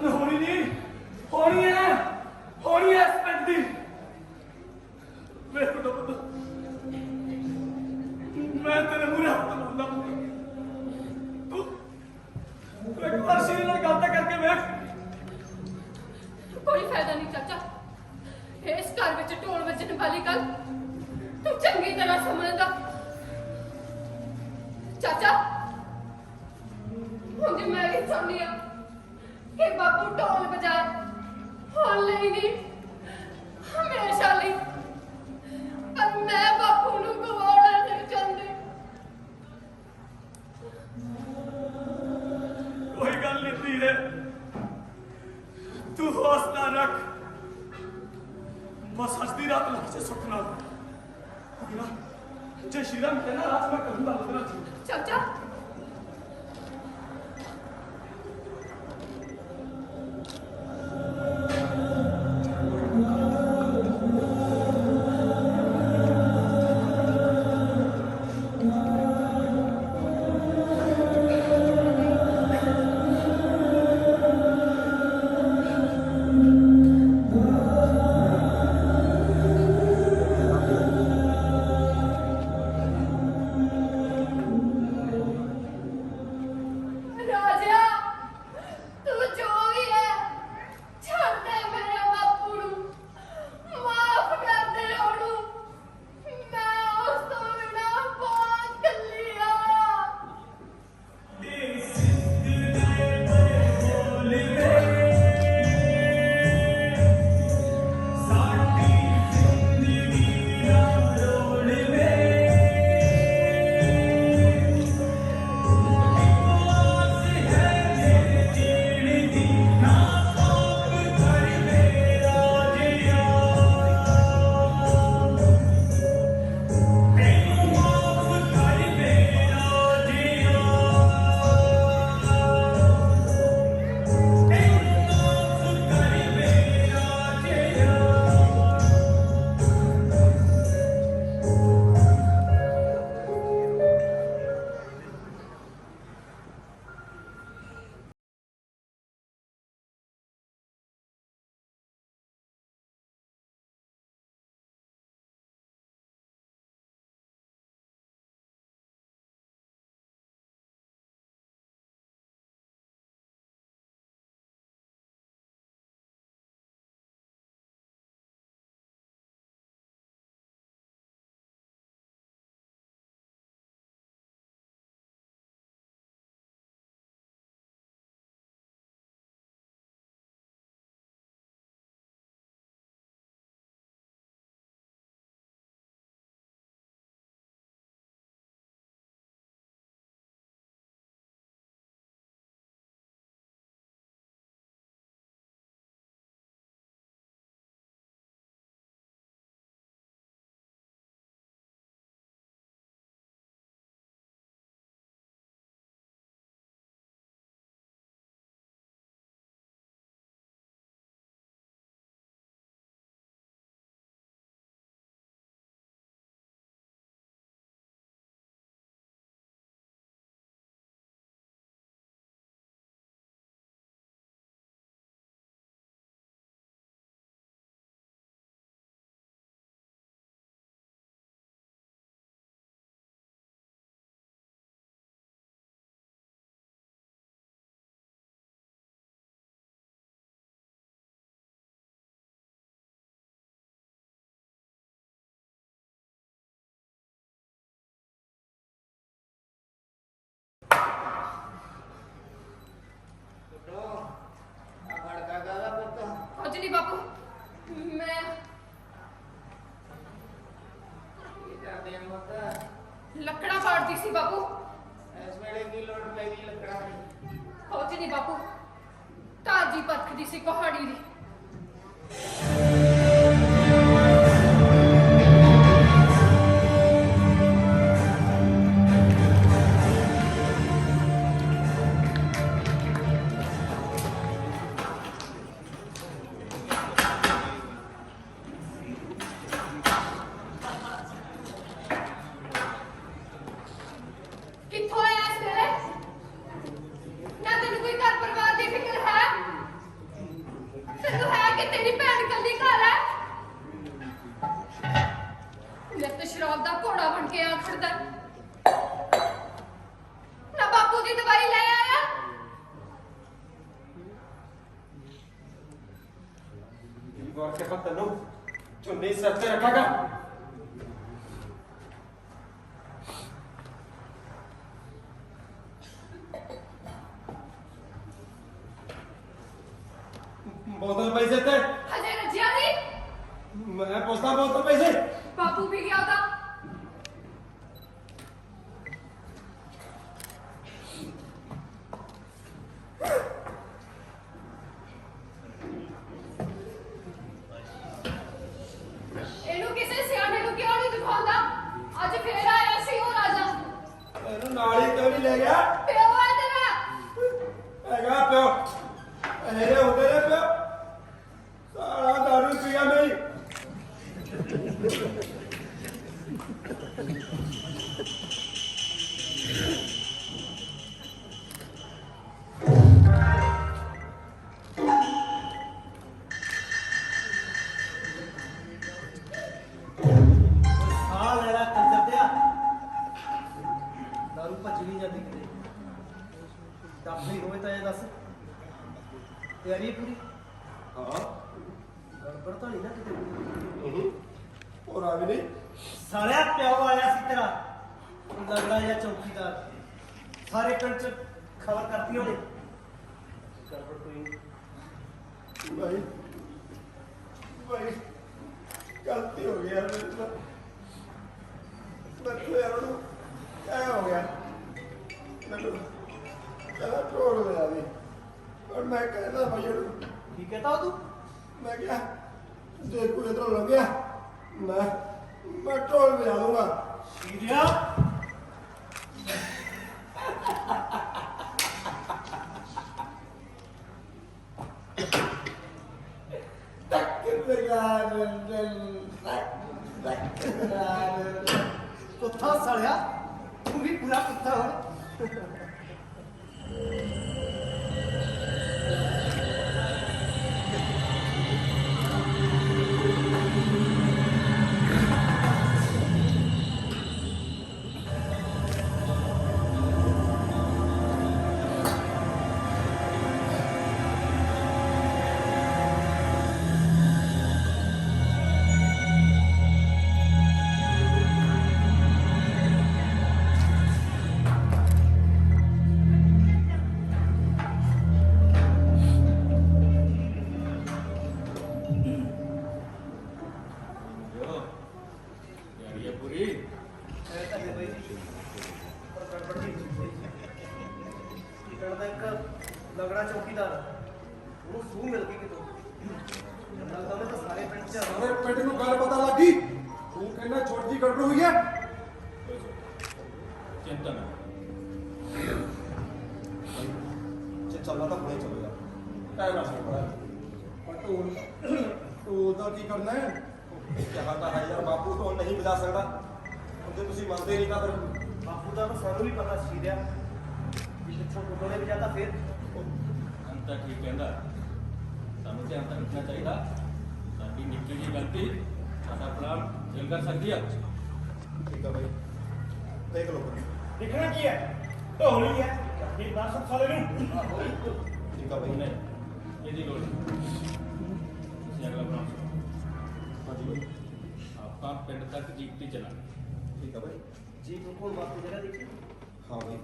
ਹੋਣੀ ਨਹੀਂ, ਹੋਣੀ ਹੈ ਇਸ ਪਿੰਡ ਦੀ। ਮੇਰੇ ਕੋਲ ਮੈਂ ਤੇਰੇ ਮੂਹਰੇ ਹੱਥ ਮਾਰਦਾ। ਤੂੰ ਇੱਕ ਵਾਰ ਸ਼ੀਰੇ ਨਾਲ ਗੱਲ ਤਾਂ ਕਰਕੇ ਵੇਖ। ਕੋਈ ਫਾਇਦਾ ਨਹੀਂ ਚਾਚਾ, ਇਸ ਘਰ ਵਿੱਚ ਢੋਲ ਵੱਜਣ ਵਾਲੀ ਗੱਲ ਤੂੰ ਚੰਗੀ ਤਰ੍ਹਾਂ ਸਮਝਦਾ। ਚਾਚਾ, ਹੁਣ ਜੇ ਮੈਂ ਵੀ ਚਾਹੁੰਦੀ ਹਾਂ ਕਿ ਬਾਪੂ ਢੋਲ ਵਜਾਏ, ਹੁਣ ਲਈ ਨਹੀਂ, ਹਮੇਸ਼ਾ ਲਈ। ਪਰ ਮੈਂ ਬਾਪੂ तू हौसला रख, बस हंसती रात लग से सुखना ना जे शीरा मिले ना रात में करूंगा लगना चाहिए। चाचा राजा तू जो भी है छोड़ दे मेरे बापू नू माफ कर दे ओनू मैं उस तो बिना बहुत कल्ली आ कुछ नहीं बापू मैं लकड़ा पाड़ती सी बापू कुछ नहीं बापू ताजी पथदी सी कुहाड़ी दी कित्थों आया इस वेले ना तेन कोई घर परिवार की फिक्र है तेनू है कि तेरी भैन कल्ली घर है नित शराब दा घोड़ा बन के आ खड़दा ना बापू दी दवाई ले आया गौर के वक्त तनु चुन्नी सर पे रखेगा बोतल पैसे थे हजे रजिया नहीं मैं पूछता बोतल पैसे बापू भी गया था ਨਾਲ ਹੀ ਕਿਉਂ ਨਹੀਂ ਲੈ ਗਿਆ ਪਿਓ ਹੈ ਤੇਰਾ। ਹੈਗਾ ਪਿਓ ਇਹਦੇ ਹੁੰਦੇ ਨੇ ਪਿਓ ਸਾਰਾ ਦਾਰੂ ਪੀਆ ਮੇਰੀ ਸਾਹ ਲੈਣਾ ਕੰਜਰ ਦਿਆ ਦਾਰੂ ਭੱਜ ਨਹੀਂ ਜਾਂਦੀ ਕਿਤੇ ਡਾਕਟਰੀ ਹੋਵੇ ਤਾਂ ਇਹ ਦੱਸ ਤਿਆਰੀ ਹੈ ਪੂਰੀ ਹਾਂ ਗੜਬੜ ਤਾਂ ਨਹੀਂ ਨਾ ਕਿਤੇ ਹੋਰ ਆ ਵੀ ਨਹੀਂ ਸਾਲਿਆ ਪਿਓ ਆਇਆ ਸੀ ਤੇਰਾ ਲਗੜਾ ਜਾਂ ਚੌਕੀਦਾਰ ਸਾਰੇ ਪਿੰਡ ਚ ਖਬਰ ਕਰਤੀ ਉਹਨੇ ਗੜਬੜ ਕੋਈ ਨਹੀਂ ਭਾਈ ਭਾਈ ਗਲਤੀ ਹੋ ਗਈ ਯਾਰ ਮੇਰੇ ਤੋਂ ਬੱਚੇ ਯਾਰ ਨੂੰ ਕਿਆ ਹੋ ਗਿਆ ਮੈਨੂੰ ਕਹਿੰਦਾ ਟੋਲ ਲਿਆ ਵੀ ਔਰ ਮੈਂ ਕਹਿੰਦਾ ਭਾਈ ਉਹਨੂੰ ਕੀ ਕਹਤਾ ਤੂੰ ਮੈਂ ਕਿਹਾ ਜੇ ਕੋਈ ਇਧਰੋਂ ਲੰਘਿਆ ਮੈਂ ਟੋਲ ਵਜਾ ਦੂੰਗਾ ਸ਼ੀਰਿਆ ਕੁੱਤਾ ਸਾਲਿਆ ਤੂੰ ਵੀ ਪੂਰਾ ਕੁੱਤਾ ਹੋ ਲਗੜਾ ਚੌਕੀਦਾਰ ਉਹ ਸੂਹ ਮਿਲ ਗਈ ਕਿਤੋਂ ਲੱਗਦਾ ਮੈਂ ਤਾਂ ਸਾਰੇ ਪਿੰਡ ਚ ਸਾਰੇ ਪਿੰਡ ਨੂੰ ਗੱਲ ਪਤਾ ਲੱਗੀ ਤੂੰ ਕਹਿੰਦਾ ਛੋਟੀ ਜਿਹੀ ਗੜਬੜ ਹੋਈ ਹੈ ਚਿੰਤਾ ਨਾ ਜੇ ਚੱਲਣਾ ਤਾਂ ਹੁਣੇ ਚੱਲੋ ਯਾਰ ਟਾਈਮ ਨਾ ਸਕਦਾ ਪਰ ਢੋਲ ਦਾ ਕੀ ਕਰਨਾ ਹੈ ਕਿਹਾ ਤਾਂ ਹੈ ਯਾਰ ਬਾਪੂ ਢੋਲ ਨਹੀਂ ਵਜਾ ਸਕਦਾ ਹੁਣ ਜੇ ਤੁਸੀਂ ਮੰਨਦੇ ਨਹੀਂ ਤਾਂ ਫਿਰ ਬਾਪੂ ਦਾ ਤਾਂ ਸਾਨੂੰ ਵੀ ਪਤਾ ਸੀ ਰਿਹਾ ਵੀ ਪਿੱਛੋਂ ਗੁੱਡੋਲੇ ਵੀ ਜਾਂਦਾ ਫਿਰ ਅੰਤਾ ਠੀਕ ਕਹਿੰਦਾ ਸਾਨੂੰ ਧਿਆਨ ਤਾਂ ਰੱਖਣਾ ਚਾਹੀਦਾ ਸਾਡੀ ਨਿੱਕੀ ਜਿਹੀ ਗਲਤੀ ਸਾਡਾ ਪਲਾਨ ਫੇਲ ਕਰ ਸਕਦੀ ਆ ਠੀਕ ਆ ਬਾਈ ਦੇਖ ਲਓ ਦਿਖਣਾ ਕੀ ਹੈ ਢੋਲੀ ਹੈ ਇਹ ਬਾਸਤ ਸਾਲੇ ਨੂੰ ਠੀਕ ਆ ਬਾਈ ਉਹਨੇ ਇਹਦੀ ਲੋੜ ਨਹੀਂ। ਤੁਸੀਂ ਅਗਲਾ ਪਲਾਨ ਸੁਣੋ। ਹਾਂਜੀ ਬਾਈ ਆਪਾਂ ਪਿੰਡ ਤੱਕ ਜੀਪਟੀ ਚਲਾਂਗੇ ਠੀਕ ਆ ਬਾਈ ਜੀ ਬਿਲਕੁਲ ਬਾਪੂ ਜਗ੍ਹਾ ਦੇਖੀ ਹਾਂ ਬਾਈ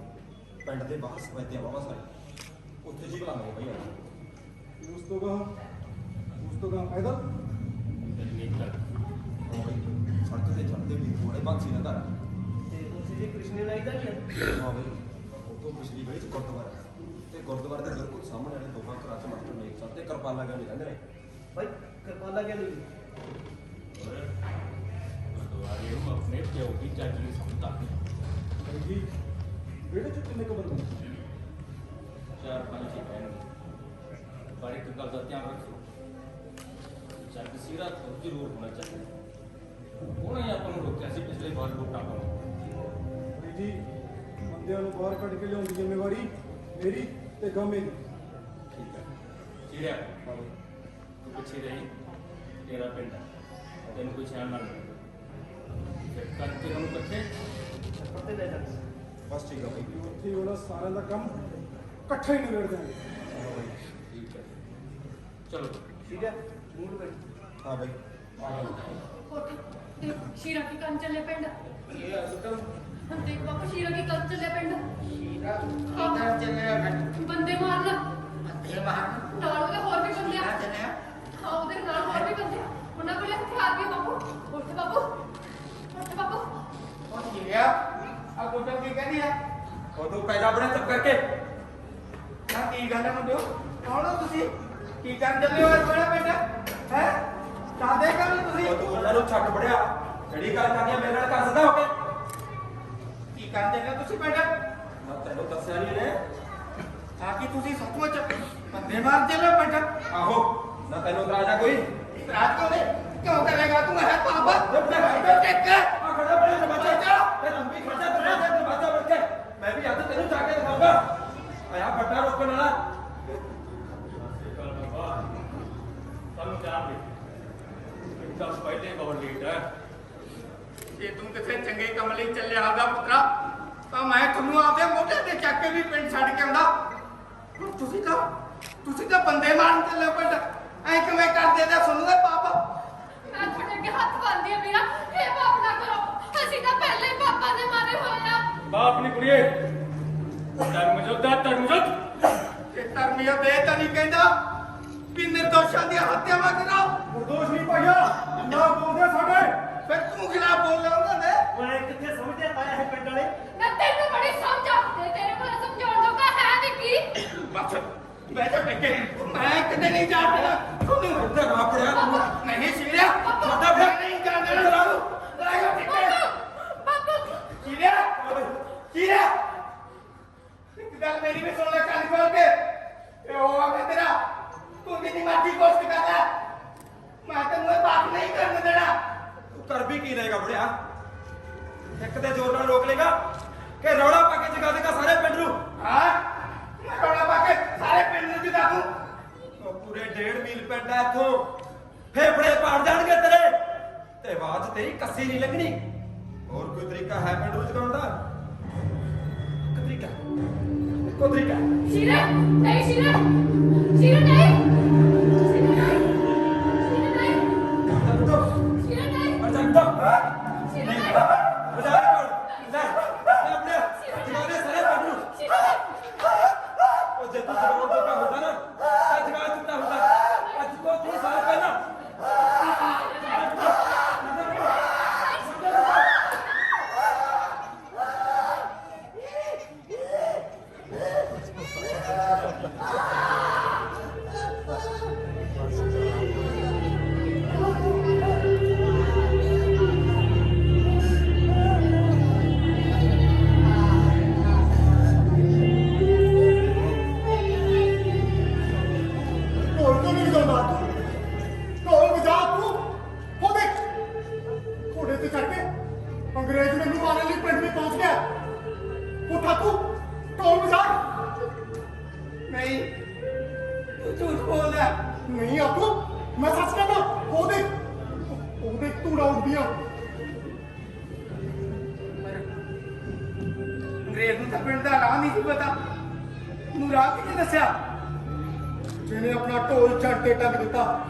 ਪਿੰਡ ਦੇ ਬਾਹਰ ਸਫੈਦੇ ਆਵਾ ਸਾਰੇ ਉੱਥੇ ਜੀ ਬੁਲਾਵਾਂਗੇ ਬਾਈ ਉਸ ਤੋਂ ਗਾ ਪੈਦਲ ਤੇਰੀ ਨੀਤ ਕਰ ਹਾਂ ਬਾਈ ਸੜਕ ਤੇ ਚੜਦੇ ਵੀ ਥੋੜੇ ਬਾਕਸੀ ਨਾ ਘਰ ਤੇ ਉੱਥੇ ਜੀ ਕ੍ਰਿਸ਼ਨੇ ਲਾਈ ਦਾ ਕੀ ਹਾਂ ਬਾਈ ਉਤੋਂ ਪਿਛਲੀ ਗਲੀ ਚ ਗੁਰਦੁਆਰਾ ਤੇ ਗੁਰਦੁਆਰੇ ਦੇ ਬਿਲਕੁਲ ਸਾਹਮਣੇ ਵਾਲੇ ਦੋਹਾਂ ਘਰਾਂ ਚ ਮਾਸਟਰ ਨੇ ਇੱਕ ਸਾਥ ਤੇ ਕਿਰਪਾਨਾਂ ਗਾਣੇ ਰਹਿੰਦੇ ਨੇ ਭਾਈ ਕਿਰਪਾਲਾ ਗਿਆ ਨਹੀਂ ਔਰ ਗੁਰਦੁਆਰੇ ਨੂੰ ਆਪਣੇ ਪਿਓ ਦੀ ਚਾਚੀ ਨੂੰ ਸਮਝਦਾ ਬਾਈ ਜੀ ਵਿਹੜੇ ਚ ਕਿੰਨੇ ਕੁ ਬੰਦੇ ਚਾਰ ਪੰਜ ਹੀ ਪੈਣਗੇ ਪਰ ਇੱਕ ਗੱਲ ਦਾ ਧਿਆਨ ਰੱਖੋ ਜੱਗ ਸਿਰਾ ਤੋਂ ਜ਼ਰੂਰ ਹੋਣਾ ਚਾਹੀਦਾ ਉਹਨੇ ਆਪਾਂ ਨੂੰ ਰੋਕਿਆ ਸੀ ਪਿਛਲੇ ਵਾਰ ਵੋਟਾਂ ਪਾਉਣ ਬਾਈ ਜੀ ਬੰਦਿਆਂ ਨੂੰ ਬਾਹਰ ਕੱਢ ਕੇ ਲਿਆਉਣ ਦੀ ਜ਼ਿੰਮੇਵਾਰੀ ਮੇਰੀ ਤੇ ਗਾਮੇ ਦੀ ਠੀਕ ਹੈ ਚਿੜਿਆ ਤੂੰ ਪਿੱਛੇ ਰਹੀ ਤੇਰਾ ਪਿੰਡ ਹੈ ਤੈਨੂੰ ਕੋਈ ਛਾਣ ਨਾ ਮਿਲੇ ਫਿਰ ਕਰਕੇ ਉਹਨੂੰ ਇਕੱਠੇ ਪੱਤੇ ਲੈ ਜਾਂਦੇ ਬਸ ਠੀਕ ਆ ਬਾਈ ਉੱਥੇ ਉਹਦਾ ਸਾਰਿਆਂ ਦਾ ਕੰਮ ਇਕੱਠਾ ਹੀ ਨਿਬੇੜ ਦਿਆਂਗੇ ਹਾਂ ਬਾਈ ਠੀਕ ਹੈ ਚਲੋ ਠੀਕ ਹੈ ਮੂਡ ਬਈ ਹਾਂ ਬਾਈ ਤੇ ਸ਼ੀਰਾ ਕੀ ਕੰਮ ਚੱਲੇ ਪਿੰਡ ਇਹ ਅਸਕਮ ਦੇਖ ਬਾਪੂ ਸ਼ੀਰਾ ਕੀ ਕੰਮ ਚੱਲੇ ਪਿੰਡ ਸ਼ੀਰਾ ਕਿੱਧਰ ਚੱਲਿਆ ਮੈਂ ਬੰਦੇ ਮਾਰਨਾ ਅੱਧੇ ਬਾਹਰ ਨਾਲ ਉਹਦੇ ਹੋਰ ਵੀ ਬੰਦੇ ਆ ਚੱਲਿਆ ਹਾਂ ਉਹਦੇ ਨਾਲ ਹੋਰ ਵੀ ਬੰਦੇ ਆ। ਉਹਨਾਂ ਕੋਲੇ ਹਥਿਆਰ ਵੀ ਆ ਬਾਪੂ ਉੱਠ ਬਾਪੂ ਉੱਠ ਬਾਪੂ ਉਹ ਸ਼ੀਰਾ ਆ ਕੋਟਾ ਕੀ ਕਹਿੰਦੀ ਆ ਉਹਨੂੰ ਪੈਦਾ ਆਪਣੇ ਚੁੱਪ ਕਰਕੇ ਨਾ ਕੀ ਗੱਲ ਹੈ ਮੁੰਡਿਓ ਕੌਣ ਹੋ ਤੁਸੀਂ ਕੀ ਕਰਨ ਚੱਲੇ ਹੋ ਇਸ ਵੇਲੇ ਪਿੰਡ ਹੈ ਕਾਦੇ ਕਰ ਤੁਸੀਂ ਉਹ ਤੂੰ ਉਹਨਾਂ ਨੂੰ ਛੱਡ ਬੜਿਆ ਜਿਹੜੀ ਗੱਲ ਕਰਨੀ ਆ ਮੇਰੇ ਨਾਲ ਕਰ ਸਕਦਾ ਹੋ ਕੇ ਕੀ ਕਰਦੇ ਨੇ ਤੁਸੀਂ ਪਿੰਡ ਮੈਂ ਤੈਨੂੰ ਦੱਸਿਆ ਨਹੀਂ ਨੇ ਆ ਕੀ ਤੁਸੀਂ ਸੱਚਮੁੱਚ ਬੰਦੇ ਮਾਰਦੇ ਨੇ ਪਿੰਡ ਆਹੋ ਨਾ ਤੈਨੂੰ ਇਤਰਾਜ਼ ਆ ਕੋਈ ਰਾਤ ਕਿਉਂ ਨੇ ਕਿਉਂ ਕਰੇਗਾ ਤੂੰ ਹੈ ਪਾਪਾ ਟਿਕ ਆ ਖੜਾ ਬੜੇ ਦਰਵਾਜ਼ਾ ਚਾ ਇਹ ਤੂੰ ਵੀ ਖੜਾ ਦਰਵਾਜ਼ਾ ਬਣ ਕੇ ਮੈਂ ਵੀ ਅੱਜ ਤੈਨੂੰ ਜਾ ਕੇ ਦਿਖਾਉਂਗਾ ਆਇਆ ਵੱਡਾ ਰੋਕਣ ਵਾਲਾ ਸਾਨੂੰ ਚਾਹ ਦੇ ਤਾਂ ਪਹਿਲੇ ਬਹੁਤ ਲੇਟ ਹੈ ਜੇ ਤੂੰ ਕਿਸੇ ਚੰਗੇ ਕੰਮ ਲਈ ਚੱਲਿਆ ਹੋਗਾ ਪੁੱਤਰਾ ਤਾਂ ਮੈਂ ਤੁਹਾਨੂੰ ਆਪਦੇ ਮੋਢੇ ਤੇ ਚੱਕ ਕੇ ਵੀ ਪਿੰਡ ਛੱਡ ਕੇ ਆਉਂਦਾ ਹੁਣ ਤੁਸੀਂ ਤਾਂ ਬੰਦੇ ਮਾਰਨ ਚੱਲੇ ਪਿੰਡ ਐ ਕਿਵੇਂ ਕਰਦੇ ਤੇ ਸੁਣੂ ਦੇ ਪਾਪਾ ਮੈਂ ਤੁਹਾਡੇ ਅੱਗੇ ਹੱਥ ਬੰਨ੍ਹਦੀ ਆ ਵੀਰਾ ਇਹ ਪਾਪ ਨਾ ਕਰੋ ਅਸੀਂ ਤਾਂ ਪਹਿਲੇ ਹੀ ਪਾਪਾ ਦੇ ਮਾਰੇ ਹੋਏ ਆ ਬਾਪ ਨੀ ਕੁੜੀਏ ਧਰਮਜੋਤ ਇਹ ਧਰਮੀਆ ਦੇ ਤਾਂ ਨਹੀਂ ਕਹਿੰਦਾ ਵੀ ਨਿਰਦੋਸ਼ਾਂ ਦੀਆਂ ਹੱਤਿਆਵਾਂ ਕਰਾਓ ਨਿਰਦੋਸ਼ ਨਹੀਂ ਭਾਈਆ ਨਾ ਬੋਲਦੇ ਸਾਡੇ ਫਿਰ ਤੂੰ ਕਿਹੜਾ ਬੋਲਿਆ ਉਹਨਾਂ ਨੇ ਓਏ ਕਿੱਥੇ ਸਮਝਦੇ ਪਾਇਆ ਹੈ ਪਿੰਡ ਵਾਲੇ ਨਾ ਤੈਨੂੰ ਬੜੀ ਸਮਝ ਆ ਤੇ ਤੇਰੇ ਕੋਲ ਸਮਝਾਉਣ ਜੋਗਾ ਹੈ ਵੀ ਕੀ ਬਸ ਬੈਠੋ ਟਿੱਕੇ ਮੈਂ ਕਿਤੇ ਨਹੀਂ ਜਾ ਰਿਹਾ ਤੁਹਾਨੂੰ ਉੱਧਰ ਨਾ ਪੜਿਆ ਤੂੰ ਨਹੀਂ ਸਿਰਿਆ ਸਾਡਾ ਫਿਰ ਨਹੀਂ ਜਾਣ ਦੇਣਾ ਤੁਹਾਨੂੰ ਲਾਇਓ ਟਿੱਕੇ ਬਾਪੂ ਸਿਰਿਆ ਸਿਰਿਆ ਇੱਕ ਗੱਲ ਮੇਰੀ ਵੀ ਸੁਣ ਲੈ ਕੰਨ ਖੋਲ ਕੇ ਇਹ ਉਹ ਆ ਤੇਰਾ ਤੂੰ ਜਿੰਨੀ ਮਰਜ਼ੀ ਕੋਸ਼ਿਸ਼ ਕਰ ਲੈ ਮੈਂ ਤੈਨੂੰ ਇਹ ਪਾਪ ਨਹੀਂ ਕਰਨ ਦੇਣਾ ਤੂੰ ਕਰ ਵੀ ਕੀ ਲਏਗਾ ਬੜਿਆ ਇੱਕ ਦੇ ਜ਼ੋਰ ਨਾਲ ਰੋਕ ਲੇਗਾ ਕਿ ਰੌਲਾ ਪਾ ਕੇ ਜਗਾ ਦੇਗਾ ਸਾਰੇ ਪਿੰਡ ਨੂੰ ਹਾਂ ਮੈਂ ਰੌਲਾ ਪਾ ਕੇ ਸਾਰੇ ਪਿੰਡ ਨੂੰ ਜਿਦਾ ਦੂੰ ਉਹ ਪੂਰੇ 1.5 ਮੀਲ ਪਿੰਡ ਹੈ ਇੱਥੋਂ ਫੇਫੜੇ ਪਾੜ ਜਾਣਗੇ ਤੇਰੇ ਤੇ ਆਵਾਜ਼ ਤੇਰੀ ਕੱਸੀ ਨਹੀਂ ਲੱਗਣੀ ਹੋਰ ਕੋਈ ਤਰੀਕਾ ਹੈ ਪਿੰਡ ਨੂੰ ਜਗਾਉਣ ਦਾ ਇੱਕ ਤਰੀਕਾ ਇੱਕੋ ਤਰੀਕਾ ਸ਼ੀਰਾ ਨਹੀਂ ਸ਼ੀਰਾ ਸ਼ੀਰਾ ਨਹੀਂ ਸ਼ੀਰਾ ਨਹੀਂ ਸ਼ੀਰਾ ਨਹੀਂ ਸ਼ੀਰਾ ਨਹੀਂ ਮਰ ਜਾ ਤੋ ਸ਼ੀਰਾ ਨਹੀਂ ਬਜਾ ਦੇ ਕੋਲ ਲੈ ਆਪਣੇ ਜਗਾ ਦੇ ਸਾਰੇ ਪਿੰਡ ਨੂੰ ਸ਼ੀਰਾ ਨਹੀਂ ਉਹ ਜੇ ਤੂੰ ਜਗਾਉਣ ਤੋਂ ਕੰਮ ਹੁੰਦਾ ਨਾ ਤਾਂ ਜਗਾ ਦਿੱਤਾ ਹੁੰਦਾ ਅੱਜ ਤੋਂ 3 ਸਾਲ ਪਹਿਲਾਂ ਢੋਲ ਕਿਉਂ ਨਹੀਂ ਵਜਾਉਂਦਾ ਤੂੰ ਢੋਲ ਵਜਾ ਤੂੰ ਹੋ ਦੇਖ ਘੋੜੇ ਤੇ ਚੜ ਕੇ ਅੰਗਰੇਜ਼ ਮੈਨੂੰ ਮਾਰਨ ਲਈ ਪਿੰਡ ਵਿੱਚ ਪਹੁੰਚ ਗਿਆ ਉੱਠਾ ਤੂੰ ਢੋਲ ਵਜਾ ਨਹੀਂ ਤੂੰ ਝੂਠ ਬੋਲਦਾ ਨਹੀਂ ਆਪੂ ਮੈਂ ਸੱਚ ਕਹਿੰਦਾ ਉਹ ਦੇਖ ਧੂੜਾ ਉੱਡਦੀਆਂ ਅੰਗਰੇਜ਼ ਨੂੰ ਤਾਂ ਪਿੰਡ ਦਾ ਰਾਹ ਨਹੀਂ ਸੀ ਪਤਾ ਨੂੰ ਰਾਹ ਕਿਹਨੇ ਦੱਸਿਆ ਜਿਹਨੇ ਆਪਣਾ ਢੋਲ ਜੜ ਤੇ ਟੰਗ ਦਿੱਤਾ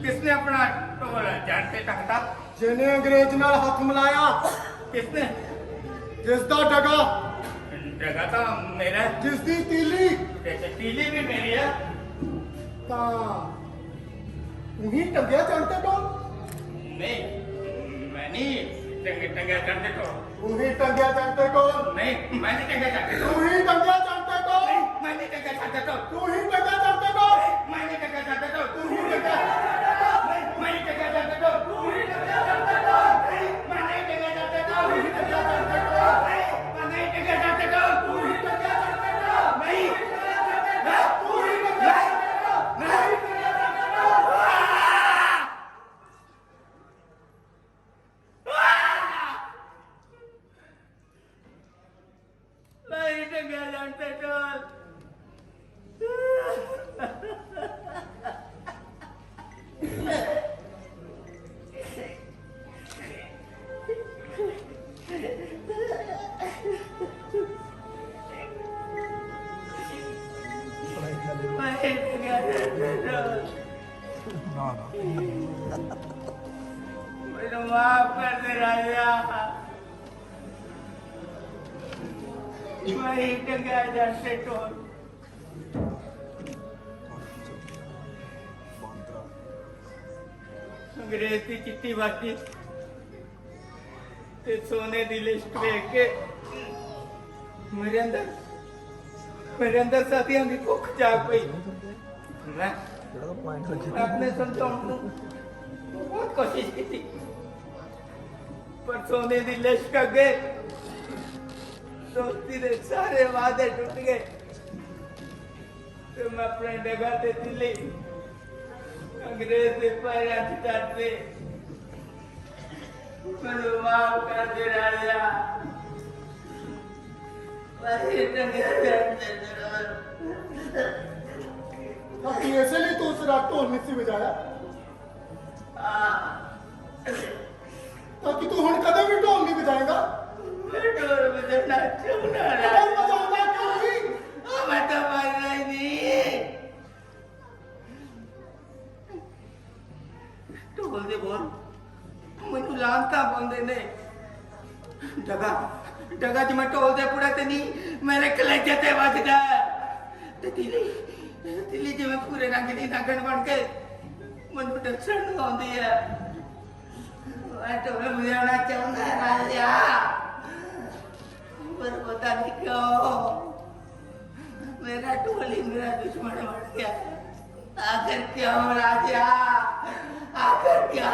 ਕਿਸਨੇ ਆਪਣਾ ਢੋਲ ਜੜ ਤੇ ਟੰਗਦਾ ਜਿਹਨੇ ਅੰਗਰੇਜ਼ ਨਾਲ ਹੱਥ ਮਿਲਾਇਆ ਕਿਸਨੇ ਜਿਸ ਦਾ ਡਗਾ ਜਗ੍ਹਾ ਤਾਂ ਮੇਰਾ ਜਿਸ ਦੀ ਤੀਲੀ ਤੇ ਤੀਲੀ ਵੀ ਮੇਰੀ ਹੈ ਤਾਂ ਉਹੀ ਟੰਗਿਆ ਜੜ ਤੇ ਢੋਲ ਨਹੀਂ ਮੈਂ ਨਹੀਂ ਟੰਗੇ ਕਰਦੇ ਤੋਂ ਉਹੀ ਟੰਗਿਆ ਜੜ ਤੇ ਢੋਲ ਨਹੀਂ ਮੈਂ ਨਹੀਂ ਟੰਗੇ ਕਰਦੇ ਤੂੰ ਹੀ ਟੰਗਿਆ ਜੜ ਤੇ ਢੋਲ ਮੈਂ ਨਹੀਂ ਟੰਗੇ ਕਰਦੇ ਤੋਂ ਤੂੰ ਹੀ ਟੰਗਿਆ ਜੜ ਤੇ ਢੋਲ ਮੈਂ ਨਹੀਂ ਟੰਗੇ ਕਰਦੇ ਤੋਂ ਤੂੰ ਹੀ ਟੰਗਿਆ ਮੈਂ ਨਹੀਂ ਟੰਗੇ ਕਰਦੇ ਤੋਂ ਤੂੰ ਹੀ ਟੰਗੇ ਕਰਦੇ ਤੋਂ ਮੈਂ ਨਹੀਂ ਟੰਗੇ ਕਰਦੇ ਤੋਂ ਤੂੰ ਹੀ ਟੰਗਿਆ ਜੜ ਤੇ ਢੋਲ ਮੈਂ ਨਹੀਂ ਟੰਗੇ ਕਰਦੇ ਤੋਂ ਤੂੰ ਹੀ ਟੰਗਿਆ ਜੜ ਤੇ ਢੋਲ ਨਹੀਂ ਤੂੰ ਹੀ ਟੰਗਿਆ ਜੜ ਤੇ ਢੋਲ ਨਹੀਂ ਟੰਗਿਆ ਜੜ ਤੇ ਢੋਲ ਨਹੀਂ ਟੰਗੇ ਜਾਂਦੇ ਢੋਲ ਮੈਨੂੰ ਮਾਫ ਕਰ ਦੇ ਰਾਜਾ ਮੈਂ ਹੀ ਟੰਗਾ ਜਾਂਦੇ ਢੋਲ ਅੰਗਰੇਜ਼ ਦੀ ਚਿੱਟੀ ਬਾਕੀ ਤੇ ਸੋਨੇ ਦੀ ਲਿਸਟ ਵੇਖ ਕੇ ਮੇਰੇ ਅੰਦਰ ਸਾਥੀਆਂ ਦੀ ਭੁੱਖ ਜਾਗ ਪਈ ਮੈਂ ਆਪਣੇ ਸੰਤਾਨ ਨੂੰ ਬਹੁਤ ਕੋਸ਼ਿਸ਼ ਕੀਤੀ ਪਰ ਸੋਨੇ ਦੀ ਲਿਸ਼ਕ ਅੱਗੇ ਦੋਸਤੀ ਦੇ ਸਾਰੇ ਵਾਅਦੇ ਟੁੱਟ ਗਏ ਤੇ ਮੈਂ ਆਪਣੇ ਡਗਾ ਤੇ ਦਿੱਲੀ ਅੰਗਰੇਜ਼ ਦੇ ਪੈਰਾਂ 'ਚ ਟੱਟੇ ਮੈਨੂੰ ਮਾਫ ਕਰ ਦੇ ਰਾਜਾ ਵਾਹੇ ਟੰਗਿਆ ताकि ऐसे लिए तो उस रात ढोल नहीं बजाया ताकि तू हुण कदम भी ढोल नहीं बजाएगा मैं ढोल बजाना चाहना ढोल बजाना क्यों नहीं मैं तो मरना ही नहीं ढोल दे बोल मैनू लांता पाउंदे ने जगह जगह च मैं ढोल दे पुड़ा ते नहीं मेरे कलेजे ते वजदा ते दिल्ली जिवें पूरे रंग दी नागण बन के मैनू टक्सण आउंदी है मैं ढोल बजाना चाहना राजा पर पता नहीं क्यों मेरा ढोल ही मेरा दुश्मन बन गया आखिर क्यों राजा आखिर क्यों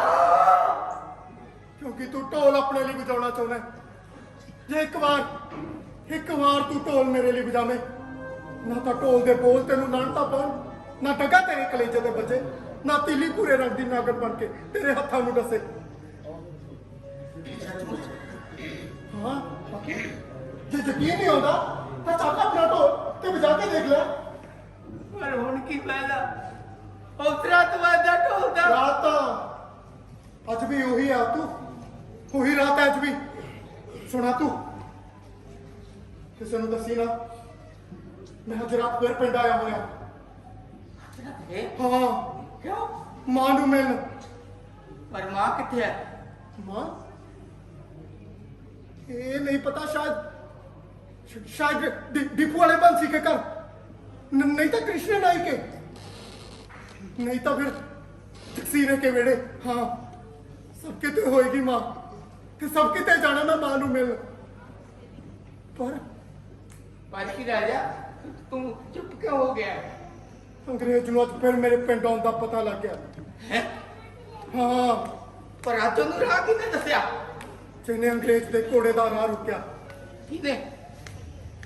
क्योंकि तू ढोल अपने लिए बजाना चाहना है जे एक बार तू ढोल मेरे लिए बजावे ना तो ढोल दे बोल तेनू नानता पाउण ना डगा तेरे कलेजे दे बजे ना तिली पूरे रंग दी नागन बन के तेरे हत्थां नू दसे हाँ जे यकीन नहीं होता तो चल अपना ढोल ते बजा के देख ले पर हुण की फायदा उतरा तो वादा ढोल दा रात अज भी वही आ तू वही रात अज भी सुना तू किसी नू दसी ना मैं अज रात फिर पिंड आया होया हाँ क्यों मां नू मिलन पर मां किथे है मां ये नहीं पता शायद डिपू वाले बंसी के घर नहीं तो कृष्ण नाई के नहीं तो फिर तकसीरे के वेड़े हाँ सबके ते होएगी मां कि सबके ते जाना मैं मां नू मिलन पर की राजा तू चुप क्यों हो गया अंग्रेज नू अज फिर मेरे पिंड आउण दा पता लग गया है हाँ पर आज तू राह किने दसिया जिन्हें अंग्रेज दे घोड़े दा राह रुकिया किने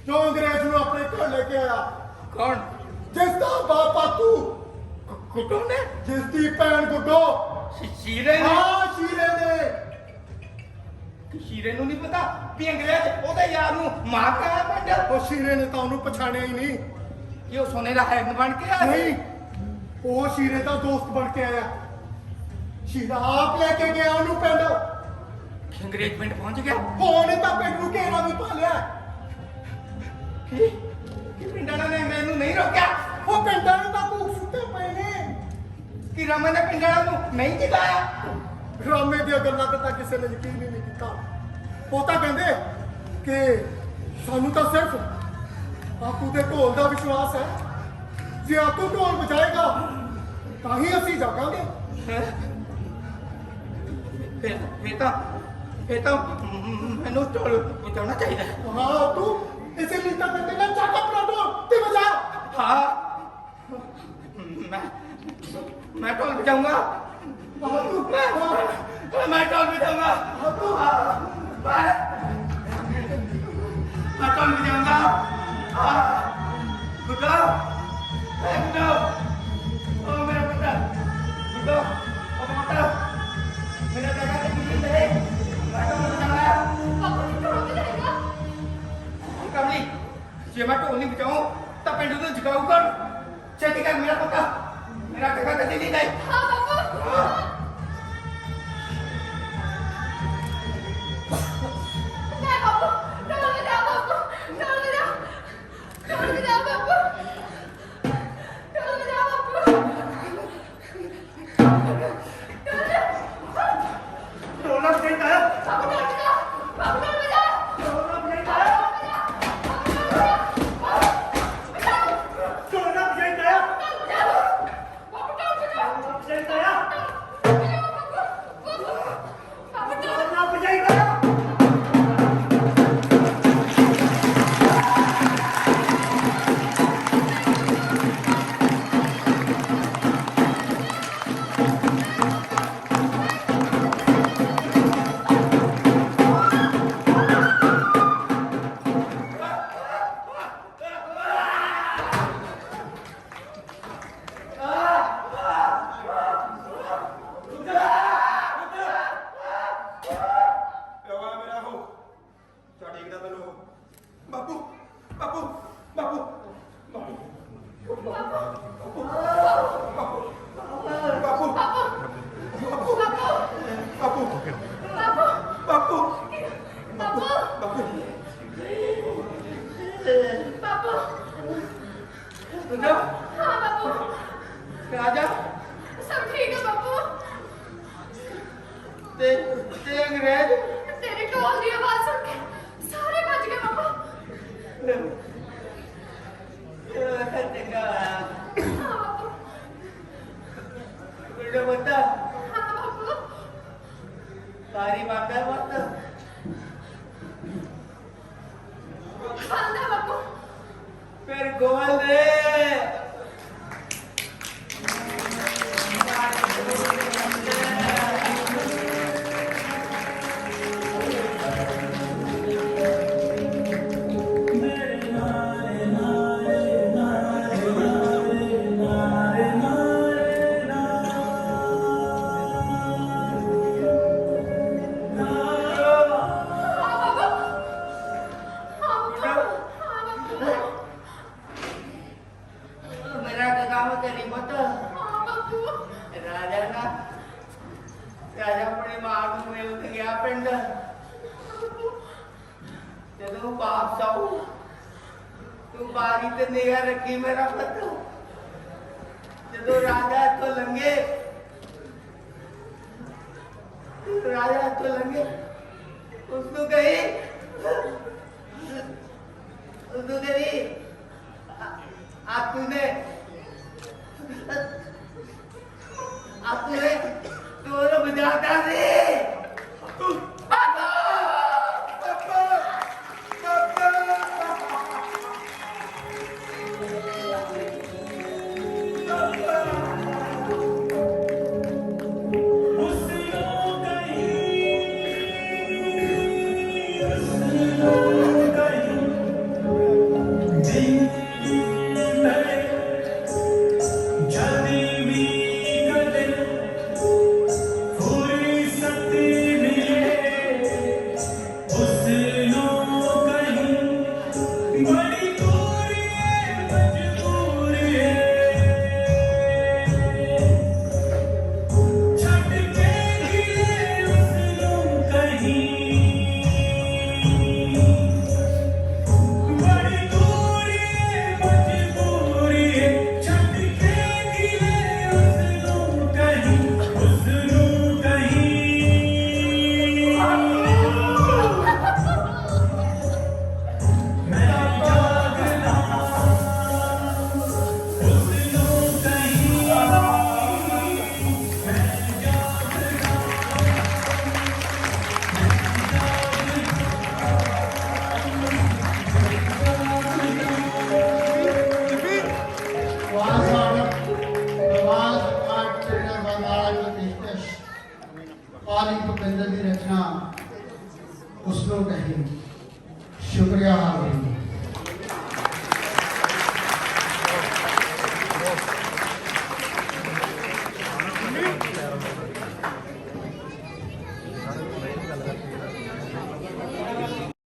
जो अंग्रेज नू अपने घर लेके आया कौन जिसदा बाप तू गुड्डो ने जिसदी भैन गुड्डो शीरे ने हाँ शीरे ने शीरे नू नहीं पता भी अंग्रेज ओदे यार नू मार के आया पिंड ਉਹ ਸ਼ੀਰੇ ਨੇ ਤਾਂ ਉਹਨੂੰ ਪਛਾਣਿਆ ਹੀ ਨਹੀਂ कि वो सोने का हैंड बन के आया ਨਹੀਂ ਉਹ ਸ਼ੀਰੇ ਦਾ ਦੋਸਤ ਬਣ ਕੇ ਆਇਆ ਸ਼ੀਰਾ ਆਪ ਲੈ ਕੇ ਗਿਆ ਉਹਨੂੰ ਪਿੰਡ अंग्रेज पिंड पहुंच गया ਉਹਨੇ ਤਾਂ ਪਿੰਡ ਨੂੰ ਘੇਰਾ ਵੀ ਪਾ ਲਿਆ कि पिंड वाला ने मैनू नहीं रोका ਉਹ ਪਿੰਡਾਂ ਨੂੰ ਤਾਂ ਭੂਖ ਸੁੱਤੇ ਪਏ ਨੇ कि रमन ने पिंड वाला नू नहीं जिताया ਡਰਾਮੇ ਦੀਆਂ ਗੱਲਾਂ ਤੇ ਤਾਂ ਕਿਸੇ ਨੇ ਯਕੀਨ ਹੀ ਨਹੀਂ ਕੀਤਾ ਉਹ ਤਾਂ ਕਹਿੰਦੇ ਕਿ ਸਾਨੂੰ ਤਾਂ ਸਿਰਫ ਆਪੂ ਦੇ ਢੋਲ ਦਾ ਵਿਸ਼ਵਾਸ ਹੈ ਜੇ ਆਪੂ ਢੋਲ ਵਜਾਏਗਾ ਤਾਂ ਹੀ ਅਸੀਂ ਜਾਗਾਂਗੇ फिर तो मैनू ढोल बजाना चाहिए हाँ तू इसे लीता करते ना चाक अपना ढोल ते बजा हाँ मैं ढोल बजाऊंगा हाँ तू मैं ढोल बजाऊंगा हाँ तू मैं ढोल बजाऊंगा गुड्डो गुड्डो ओ मेरा बेटा गुड्डो ओ बेटा मेरा बेटा तो किसी ने मैं ढोल बजाऊंगा बापू जी ढोल बजाएगा कमली जे मैं ढोल नहीं बजाऊं तो पिंड को जगाऊ कौन छेती कर मेरा पक्का मेरा टका कभी नहीं गई हाँ बापू मैं बापू ढोल बजा बापू ढोल बजा बापू ढोल बजा बापू ढोलक से कहा बापू ढोल बजा बापू ढोल बजा ढोलक से कहा ढोलक से कहा बापू ढोल बजा राजा सब ठीक है बापू। ते अंग्रेज तेरी ढोल की आवाज सुन के सारे बच गए बापू। चंगा हाँ बापू। बेटा बता हाँ बापू। तारी माता मत बंद है बापू। फिर गोल दे मेरा काम तेरी मत राजा ना राजा अपने मां को मिल गया पिंड ਜਦੋਂ ਵਾਪਸ ਆਉ ਤੂੰ ਬਾਰੀ ਤੇ ਨਿਗਾਹ ਰੱਖੀ ਮੇਰਾ ਪੁੱਤ ਜਦੋਂ ਰਾਜਾ ਇੱਥੋਂ ਲੰਘੇ ਰਾਜਾ ਇੱਥੋਂ ਲੰਘੇ ਉਸ ਨੂੰ ਕਹੀ आपने तोर बजाता रे पाली भुपिंदर की रचना उसको कही शुक्रिया हाल